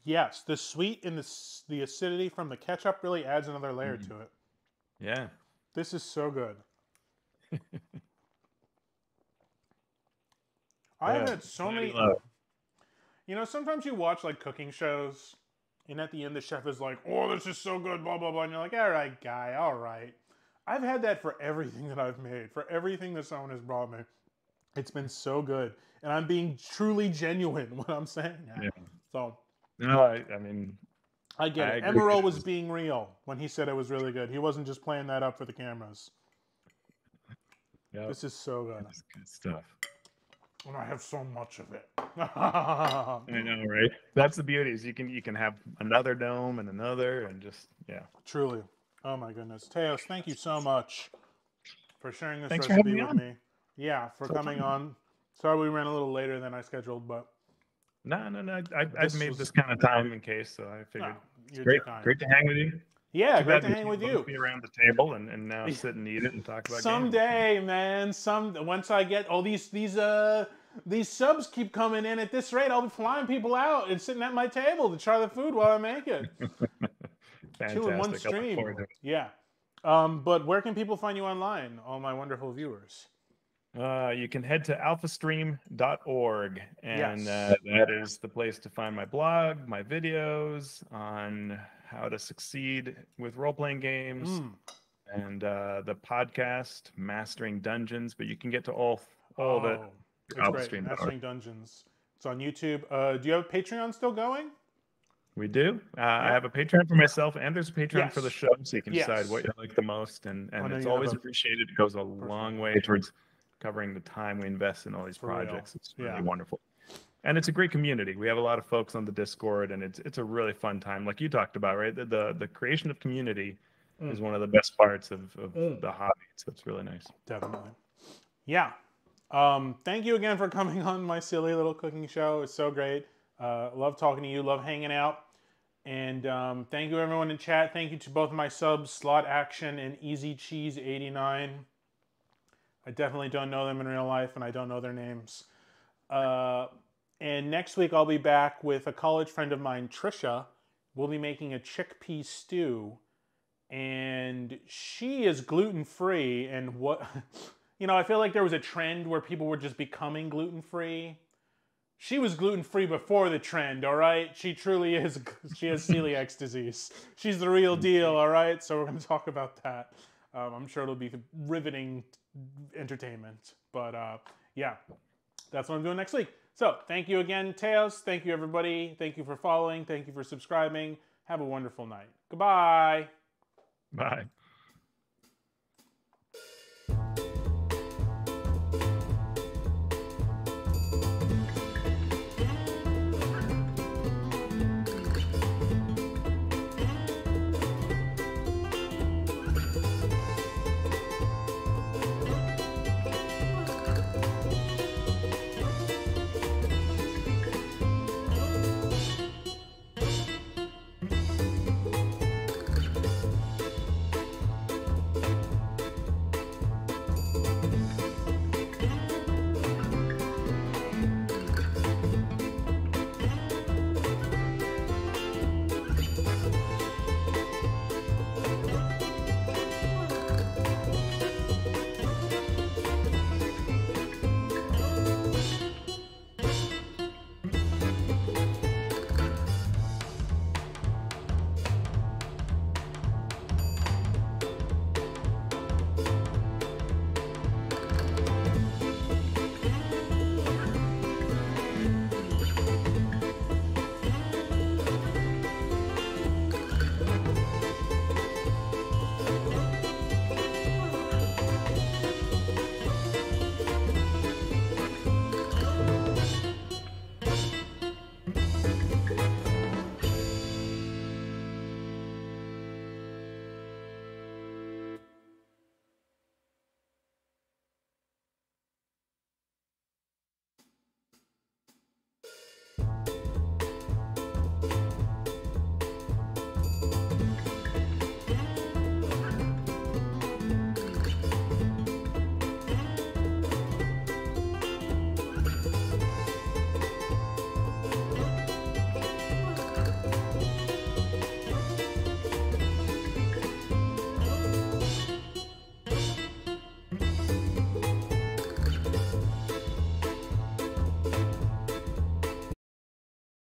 Yes, the sweet and the acidity from the ketchup really adds another layer to it. Yeah. This is so good. I've had so many. You know, sometimes you watch like cooking shows, and at the end the chef is like, "Oh, this is so good," blah blah blah, and you're like, "All right, guy, all right." I've had that for everything that I've made, for everything that someone has brought me. It's been so good, and I'm being truly genuine when I'm saying that. Yeah. So. No, I mean, I get it. Emerald was being real when he said it was really good. He wasn't just playing that up for the cameras. Yep. This is so good. That's good stuff. And I have so much of it. I know, right? That's the beauty is you can have another dome and another and just Truly. Oh my goodness. Teos, thank you so much for sharing this Thanks for having recipe me with on. me. Yeah, for coming on. Sorry we ran a little later than I scheduled, but No. I've made this kind of time in case, so I figured it's great to hang with you. Yeah, Too great bad to hang with you. Be around the table and now sit and eat it and talk about someday, man. Once I get all these subs keep coming in at this rate, I'll be flying people out and sitting at my table to try the food while I make it. Fantastic. 2 in 1 stream. Yeah. But where can people find you online, all my wonderful viewers? You can head to alphastream.org, and that is the place to find my blog, my videos on how to succeed with role-playing games, and the podcast, Mastering Dungeons. But you can get to all of it. It's great. Mastering Dungeons. It's on YouTube. Do you have Patreon still going? We do. I have a Patreon for myself, and there's a Patreon for the show, so you can decide what you like the most. And it's always appreciated. It goes a long way towards covering the time we invest in all these projects. It's really wonderful. And it's a great community. We have a lot of folks on the Discord, and it's a really fun time. Like you talked about, right? The creation of community is one of the best parts of the hobby. So it's really nice. Definitely. Yeah. Thank you again for coming on my silly little cooking show. It's so great. Love talking to you. Love hanging out. And thank you everyone in chat. Thank you to both of my subs, Slot Action and Easy Cheese 89. I definitely don't know them in real life, and I don't know their names. And next week I'll be back with a college friend of mine, Trisha. We'll be making a chickpea stew, and she is gluten-free. And what, you know, I feel like there was a trend where people were just becoming gluten-free. She was gluten-free before the trend, all right? She truly is. She has celiac disease. She's the real deal, all right? So we're going to talk about that. I'm sure it'll be riveting entertainment. But yeah, that's what I'm doing next week. So thank you again, Teos. Thank you, everybody. Thank you for following. Thank you for subscribing. Have a wonderful night. Goodbye. Bye.